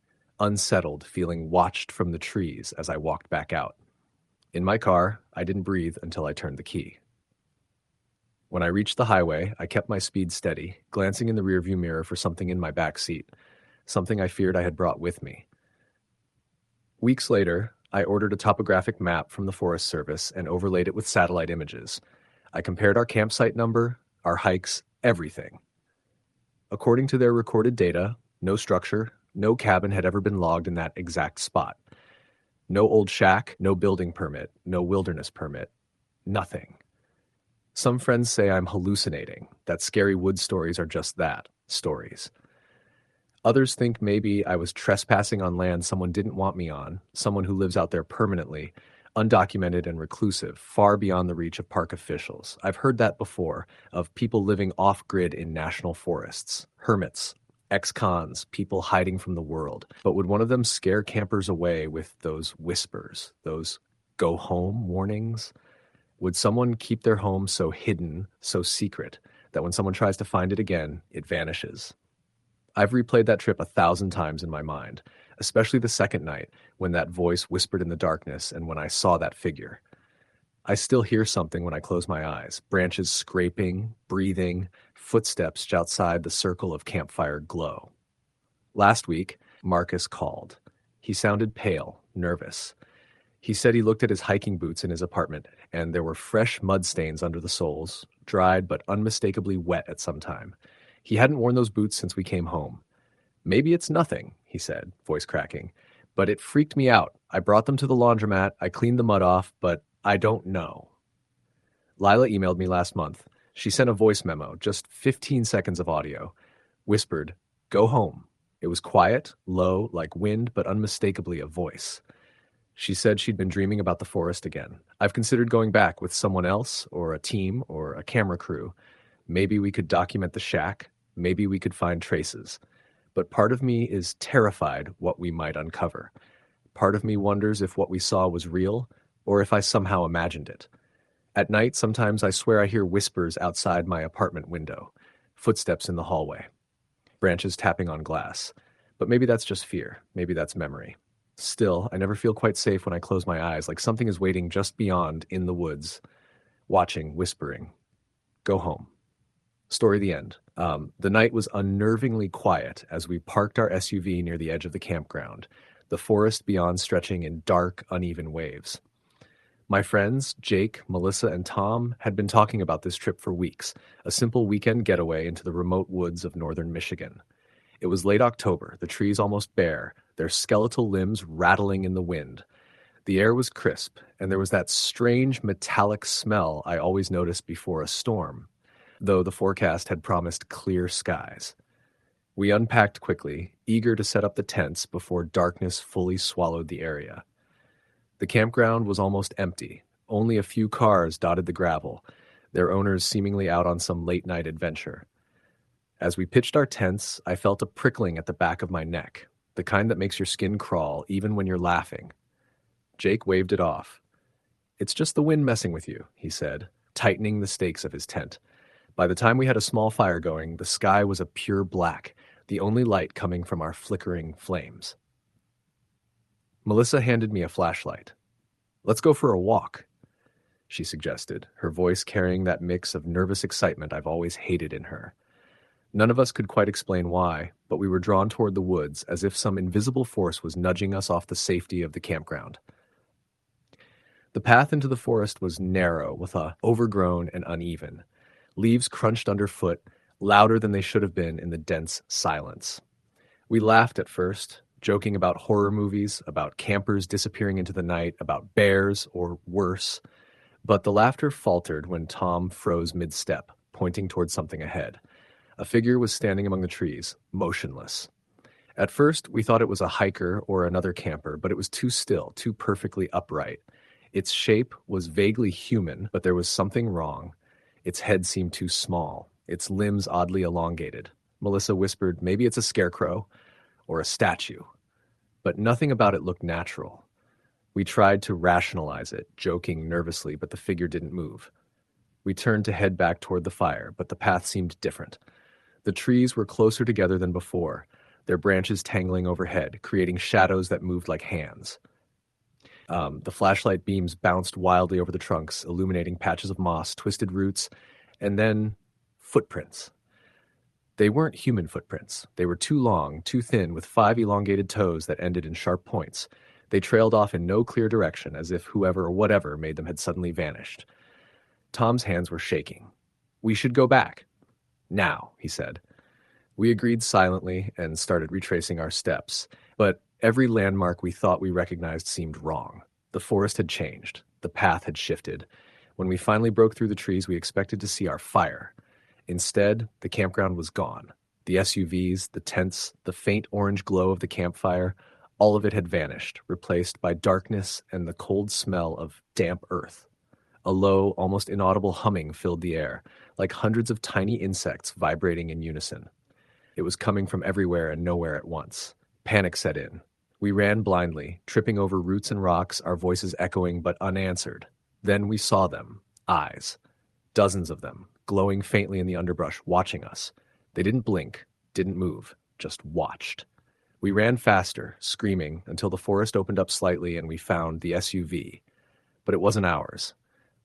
unsettled, feeling watched from the trees as I walked back out. In my car, I didn't breathe until I turned the key. When I reached the highway, I kept my speed steady, glancing in the rearview mirror for something in my back seat, something I feared I had brought with me. Weeks later, I ordered a topographic map from the Forest Service and overlaid it with satellite images. I compared our campsite number, our hikes, everything. According to their recorded data, no structure, no cabin had ever been logged in that exact spot. No old shack, no building permit, no wilderness permit. Nothing. Some friends say I'm hallucinating, that scary wood stories are just that, stories. Others think maybe I was trespassing on land someone didn't want me on, someone who lives out there permanently, undocumented and reclusive, far beyond the reach of park officials. I've heard that before, of people living off-grid in national forests, hermits, ex-cons, people hiding from the world. But would one of them scare campers away with those whispers, those go home warnings? Would someone keep their home so hidden, so secret, that when someone tries to find it again, it vanishes? I've replayed that trip 1,000 times in my mind, especially the second night when that voice whispered in the darkness and when I saw that figure. I still hear something when I close my eyes, branches scraping, breathing, footsteps outside the circle of campfire glow. Last week, Marcus called. He sounded pale, nervous. He said he looked at his hiking boots in his apartment, and there were fresh mud stains under the soles, dried but unmistakably wet at some time. He hadn't worn those boots since we came home. Maybe it's nothing, he said, voice cracking. But it freaked me out. I brought them to the laundromat, I cleaned the mud off, but I don't know. Lila emailed me last month. She sent a voice memo, just 15 seconds of audio. Whispered, "Go home." It was quiet, low, like wind, but unmistakably a voice. She said she'd been dreaming about the forest again. I've considered going back with someone else, or a team, or a camera crew. Maybe we could document the shack. Maybe we could find traces. But part of me is terrified what we might uncover. Part of me wonders if what we saw was real, or if I somehow imagined it. At night, sometimes I swear I hear whispers outside my apartment window, footsteps in the hallway, branches tapping on glass. But maybe that's just fear. Maybe that's memory. Still, I never feel quite safe when I close my eyes, like something is waiting just beyond, in the woods, watching, whispering. Go home. Story the end. The night was unnervingly quiet as we parked our SUV near the edge of the campground, the forest beyond stretching in dark, uneven waves. My friends, Jake, Melissa, and Tom, had been talking about this trip for weeks, a simple weekend getaway into the remote woods of northern Michigan. It was late October, the trees almost bare, their skeletal limbs rattling in the wind. The air was crisp, and there was that strange metallic smell I always noticed before a storm, though the forecast had promised clear skies. We unpacked quickly, eager to set up the tents before darkness fully swallowed the area. The campground was almost empty. Only a few cars dotted the gravel, their owners seemingly out on some late-night adventure. As we pitched our tents, I felt a prickling at the back of my neck, the kind that makes your skin crawl even when you're laughing. Jake waved it off. "It's just the wind messing with you," he said, tightening the stakes of his tent. By the time we had a small fire going, the sky was a pure black, the only light coming from our flickering flames. Melissa handed me a flashlight. "Let's go for a walk," she suggested, her voice carrying that mix of nervous excitement I've always hated in her. None of us could quite explain why, but we were drawn toward the woods as if some invisible force was nudging us off the safety of the campground. The path into the forest was narrow, with overgrown and uneven. Leaves crunched underfoot, louder than they should have been in the dense silence. We laughed at first, joking about horror movies, about campers disappearing into the night, about bears, or worse. But the laughter faltered when Tom froze mid-step, pointing toward something ahead. A figure was standing among the trees, motionless. At first, we thought it was a hiker or another camper, but it was too still, too perfectly upright. Its shape was vaguely human, but there was something wrong. Its head seemed too small, its limbs oddly elongated. Melissa whispered, maybe it's a scarecrow or a statue, but nothing about it looked natural. We tried to rationalize it, joking nervously, but the figure didn't move. We turned to head back toward the fire, but the path seemed different. The trees were closer together than before, their branches tangling overhead, creating shadows that moved like hands. The flashlight beams bounced wildly over the trunks, illuminating patches of moss, twisted roots, and then footprints. They weren't human footprints. They were too long, too thin, with 5 elongated toes that ended in sharp points. They trailed off in no clear direction, as if whoever or whatever made them had suddenly vanished. Tom's hands were shaking. "We should go back. Now," he said. We agreed silently and started retracing our steps, but every landmark we thought we recognized seemed wrong. The forest had changed. The path had shifted. When we finally broke through the trees, we expected to see our fire. Instead, the campground was gone. The SUVs, the tents, the faint orange glow of the campfire, all of it had vanished, replaced by darkness and the cold smell of damp earth. A low, almost inaudible humming filled the air, like hundreds of tiny insects vibrating in unison. It was coming from everywhere and nowhere at once. Panic set in. We ran blindly, tripping over roots and rocks, our voices echoing but unanswered. Then we saw them. Eyes. Dozens of them, glowing faintly in the underbrush, watching us. They didn't blink, didn't move, just watched. We ran faster, screaming, until the forest opened up slightly and we found the SUV. But it wasn't ours.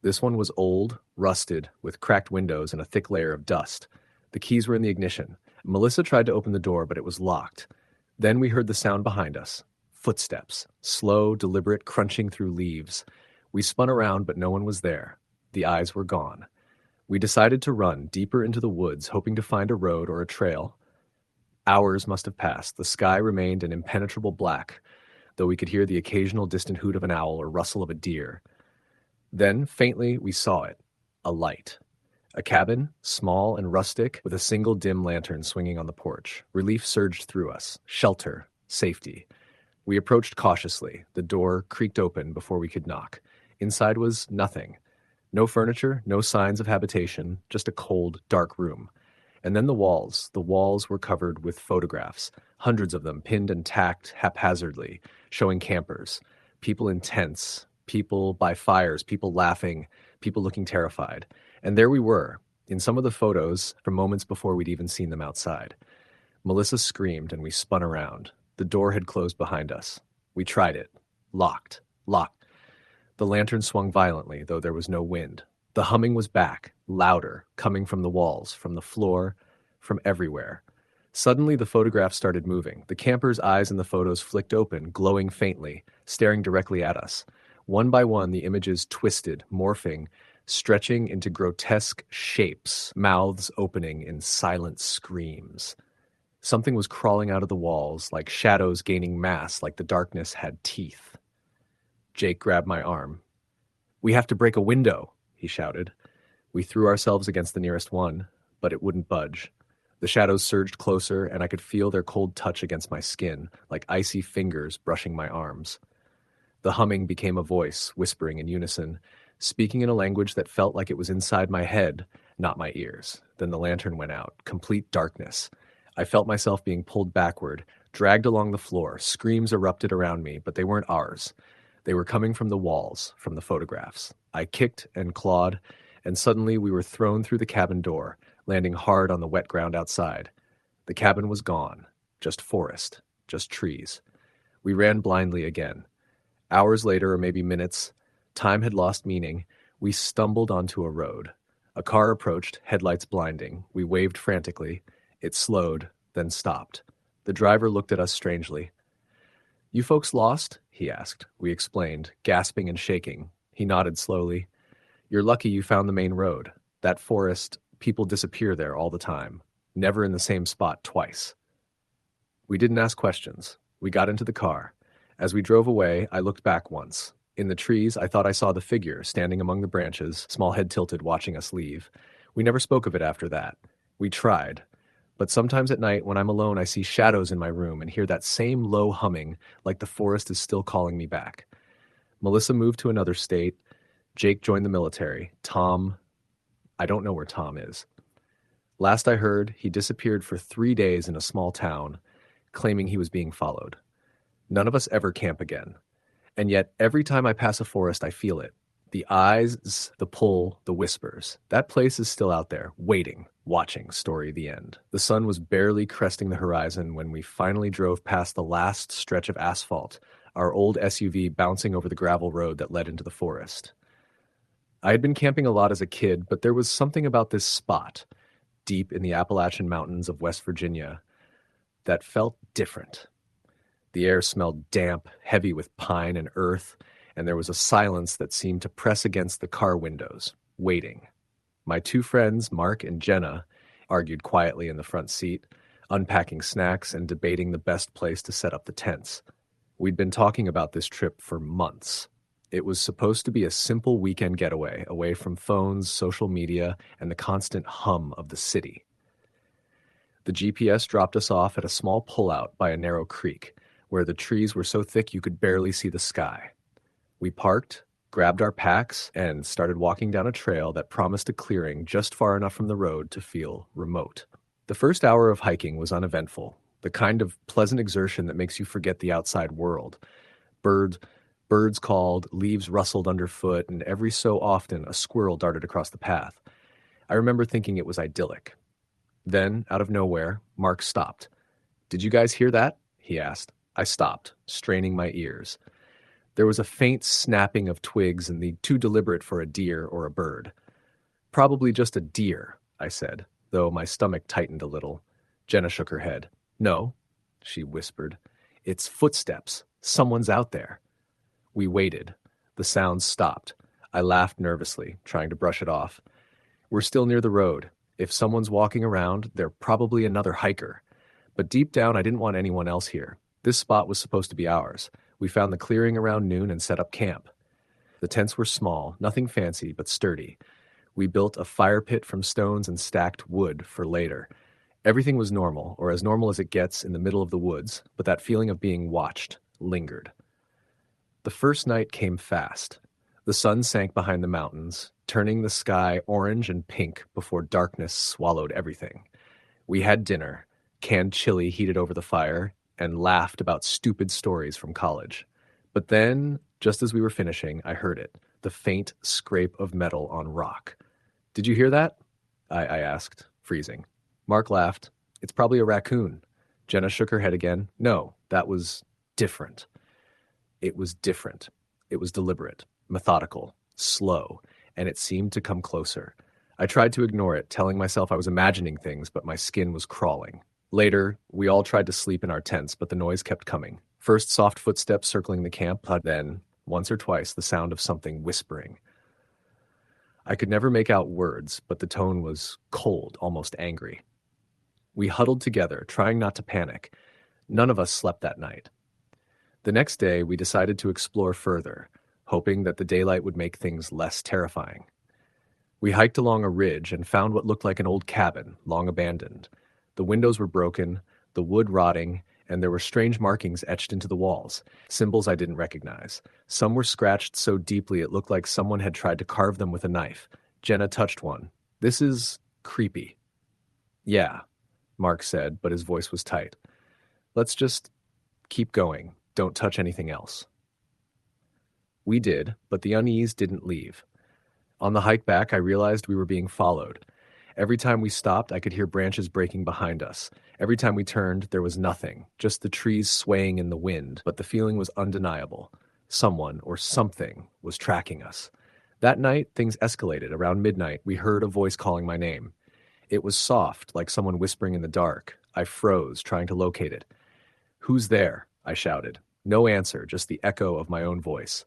This one was old, rusted, with cracked windows and a thick layer of dust. The keys were in the ignition. Melissa tried to open the door, but it was locked. Then we heard the sound behind us. Footsteps, slow, deliberate, crunching through leaves. We spun around, but no one was there. The eyes were gone. We decided to run deeper into the woods, hoping to find a road or a trail. Hours must have passed. The sky remained an impenetrable black, though we could hear the occasional distant hoot of an owl or rustle of a deer. Then, faintly, we saw it. A light. A cabin, small and rustic, with a single dim lantern swinging on the porch. Relief surged through us. Shelter. Safety. We approached cautiously. The door creaked open before we could knock. Inside was nothing. No furniture, no signs of habitation, just a cold, dark room. And then the walls. The walls were covered with photographs, hundreds of them pinned and tacked haphazardly, showing campers, people in tents, people by fires, people laughing, people looking terrified. And there we were, in some of the photos from moments before we'd even seen them outside. Melissa screamed and we spun around. The door had closed behind us. We tried it. Locked. Locked. The lantern swung violently, though there was no wind. The humming was back, louder, coming from the walls, from the floor, from everywhere. Suddenly, the photographs started moving. The campers' eyes in the photos flicked open, glowing faintly, staring directly at us. One by one, the images twisted, morphing, stretching into grotesque shapes, mouths opening in silent screams. Something was crawling out of the walls, like shadows gaining mass, like the darkness had teeth. Jake grabbed my arm. "We have to break a window," he shouted. We threw ourselves against the nearest one, but it wouldn't budge. The shadows surged closer, and I could feel their cold touch against my skin, like icy fingers brushing my arms. The humming became a voice, whispering in unison, speaking in a language that felt like it was inside my head, not my ears. Then the lantern went out. Complete darkness. I felt myself being pulled backward, dragged along the floor. Screams erupted around me, but they weren't ours. They were coming from the walls, from the photographs. I kicked and clawed, and suddenly we were thrown through the cabin door, landing hard on the wet ground outside. The cabin was gone. Just forest. Just trees. We ran blindly again. Hours later, or maybe minutes, time had lost meaning. We stumbled onto a road. A car approached, headlights blinding. We waved frantically. It slowed, then stopped. The driver looked at us strangely. "You folks lost?" he asked. We explained, gasping and shaking. He nodded slowly. "You're lucky you found the main road. That forest, people disappear there all the time. Never in the same spot twice." We didn't ask questions. We got into the car. As we drove away, I looked back once. In the trees, I thought I saw the figure standing among the branches, small head tilted, watching us leave. We never spoke of it after that. We tried. But sometimes at night, when I'm alone, I see shadows in my room and hear that same low humming, like the forest is still calling me back. Melissa moved to another state. Jake joined the military. I don't know where Tom is. Last I heard, he disappeared for 3 days in a small town, claiming he was being followed. None of us ever camp again. And yet, every time I pass a forest, I feel it. The eyes, the pull, the whispers. That place is still out there, waiting, watching, story the end. The sun was barely cresting the horizon when we finally drove past the last stretch of asphalt, our old SUV bouncing over the gravel road that led into the forest. I had been camping a lot as a kid, but there was something about this spot, deep in the Appalachian Mountains of West Virginia, that felt different. The air smelled damp, heavy with pine and earth, and there was a silence that seemed to press against the car windows, waiting. My two friends, Mark and Jenna, argued quietly in the front seat, unpacking snacks and debating the best place to set up the tents. We'd been talking about this trip for months. It was supposed to be a simple weekend getaway, away from phones, social media, and the constant hum of the city. The GPS dropped us off at a small pullout by a narrow creek, where the trees were so thick you could barely see the sky. We parked, grabbed our packs, and started walking down a trail that promised a clearing just far enough from the road to feel remote. The first hour of hiking was uneventful, the kind of pleasant exertion that makes you forget the outside world. Birds called, leaves rustled underfoot, and every so often a squirrel darted across the path. I remember thinking it was idyllic. Then, out of nowhere, Mark stopped. "Did you guys hear that?" he asked. I stopped, straining my ears. There was a faint snapping of twigs and too deliberate for a deer or a bird. "Probably just a deer," I said, though my stomach tightened a little. Jenna shook her head. "No," she whispered. "It's footsteps. Someone's out there." We waited. The sounds stopped. I laughed nervously, trying to brush it off. We're still near the road. If someone's walking around, they're probably another hiker. But deep down, I didn't want anyone else here. This spot was supposed to be ours. We found the clearing around noon and set up camp. The tents were small, nothing fancy, but sturdy. We built a fire pit from stones and stacked wood for later. Everything was normal, or as normal as it gets in the middle of the woods, but that feeling of being watched lingered. The first night came fast. The sun sank behind the mountains, turning the sky orange and pink before darkness swallowed everything. We had dinner, canned chili heated over the fire, and laughed about stupid stories from college. But then, just as we were finishing, I heard it, the faint scrape of metal on rock. "Did you hear that?" I asked, freezing. Mark laughed. "It's probably a raccoon." Jenna shook her head again. "No, that was different." It was different. It was deliberate, methodical, slow, and it seemed to come closer. I tried to ignore it, telling myself I was imagining things, but my skin was crawling. Later, we all tried to sleep in our tents, but the noise kept coming. First soft footsteps circling the camp, then, once or twice, the sound of something whispering. I could never make out words, but the tone was cold, almost angry. We huddled together, trying not to panic. None of us slept that night. The next day, we decided to explore further, hoping that the daylight would make things less terrifying. We hiked along a ridge and found what looked like an old cabin, long abandoned. The windows were broken, the wood rotting, and there were strange markings etched into the walls, symbols I didn't recognize. Some were scratched so deeply it looked like someone had tried to carve them with a knife. Jenna touched one. "This is creepy." "Yeah," Mark said, but his voice was tight. "Let's just keep going. Don't touch anything else." We did, but the unease didn't leave. On the hike back, I realized we were being followed. Every time we stopped, I could hear branches breaking behind us. Every time we turned, there was nothing, just the trees swaying in the wind, but the feeling was undeniable. Someone or something was tracking us. That night, things escalated. Around midnight, we heard a voice calling my name. It was soft, like someone whispering in the dark. I froze, trying to locate it. "Who's there?" I shouted. No answer, just the echo of my own voice.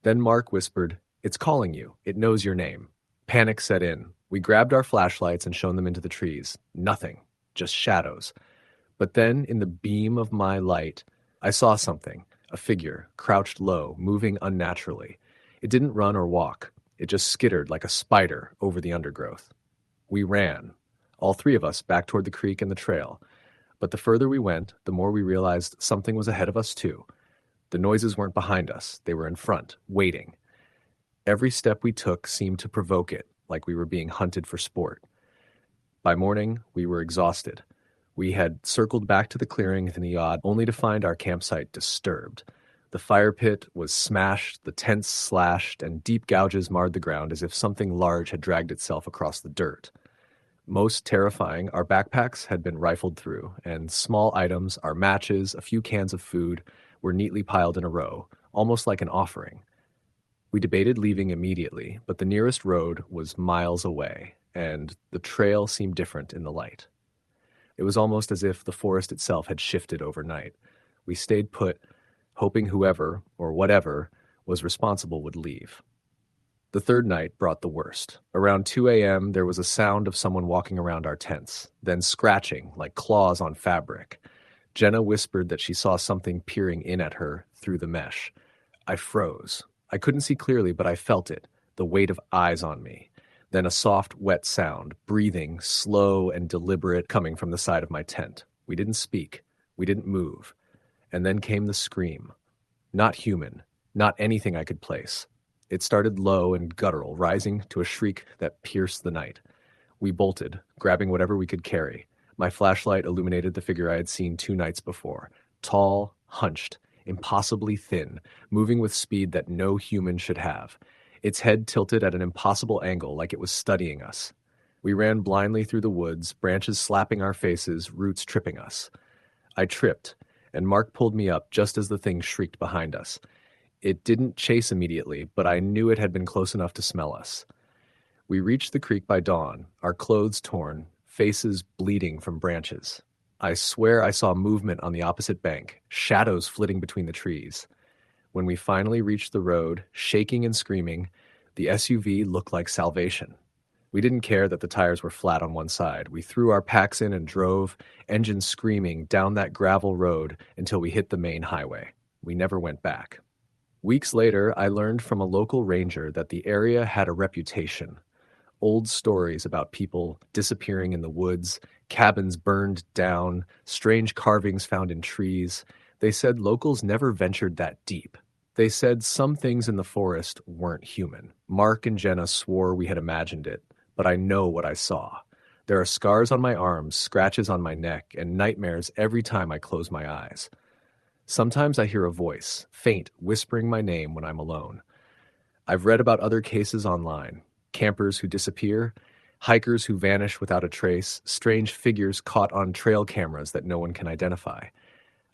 Then Mark whispered, "It's calling you. It knows your name." Panic set in. We grabbed our flashlights and shone them into the trees. Nothing, just shadows. But then, in the beam of my light, I saw something, a figure, crouched low, moving unnaturally. It didn't run or walk. It just skittered like a spider over the undergrowth. We ran, all three of us, back toward the creek and the trail. But the further we went, the more we realized something was ahead of us too. The noises weren't behind us. They were in front, waiting. Every step we took seemed to provoke it, like we were being hunted for sport. By morning, we were exhausted. We had circled back to the clearing in the yacht only to find our campsite disturbed. The fire pit was smashed, the tents slashed, and deep gouges marred the ground as if something large had dragged itself across the dirt. Most terrifying, our backpacks had been rifled through, and small items, our matches, a few cans of food, were neatly piled in a row, almost like an offering. We debated leaving immediately, but the nearest road was miles away, and the trail seemed different in the light. It was almost as if the forest itself had shifted overnight. We stayed put, hoping whoever, or whatever, was responsible would leave. The third night brought the worst. Around 2 a.m., there was a sound of someone walking around our tents, then scratching like claws on fabric. Jenna whispered that she saw something peering in at her through the mesh. I froze. I couldn't see clearly, but I felt it, the weight of eyes on me. Then a soft, wet sound, breathing, slow and deliberate, coming from the side of my tent. We didn't speak. We didn't move. And then came the scream. Not human. Not anything I could place. It started low and guttural, rising to a shriek that pierced the night. We bolted, grabbing whatever we could carry. My flashlight illuminated the figure I had seen 2 nights before. Tall, hunched, impossibly thin, moving with speed that no human should have. Its head tilted at an impossible angle like it was studying us. We ran blindly through the woods, branches slapping our faces, roots tripping us. I tripped, and Mark pulled me up just as the thing shrieked behind us. It didn't chase immediately, but I knew it had been close enough to smell us. We reached the creek by dawn, our clothes torn, faces bleeding from branches. I swear I saw movement on the opposite bank, shadows flitting between the trees. When we finally reached the road, shaking and screaming, the SUV looked like salvation. We didn't care that the tires were flat on one side. We threw our packs in and drove, engine screaming, down that gravel road until we hit the main highway. We never went back. Weeks later, I learned from a local ranger that the area had a reputation. Old stories about people disappearing in the woods, cabins burned down, strange carvings found in trees. They said locals never ventured that deep. They said some things in the forest weren't human. Mark and Jenna swore we had imagined it, but I know what I saw. There are scars on my arms, scratches on my neck, and nightmares every time I close my eyes. Sometimes I hear a voice, faint, whispering my name when I'm alone. I've read about other cases online. Campers who disappear, hikers who vanish without a trace, strange figures caught on trail cameras that no one can identify.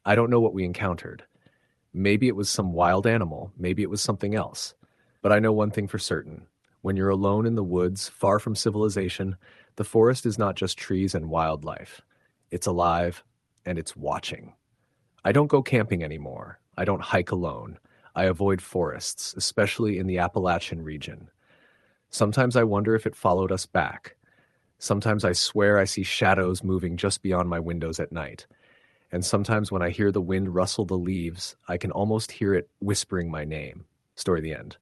I don't know what we encountered. Maybe it was some wild animal, maybe it was something else. But I know one thing for certain. When you're alone in the woods, far from civilization, the forest is not just trees and wildlife. It's alive, and it's watching. I don't go camping anymore. I don't hike alone. I avoid forests, especially in the Appalachian region. Sometimes I wonder if it followed us back. Sometimes I swear I see shadows moving just beyond my windows at night. And sometimes when I hear the wind rustle the leaves, I can almost hear it whispering my name. Story the end.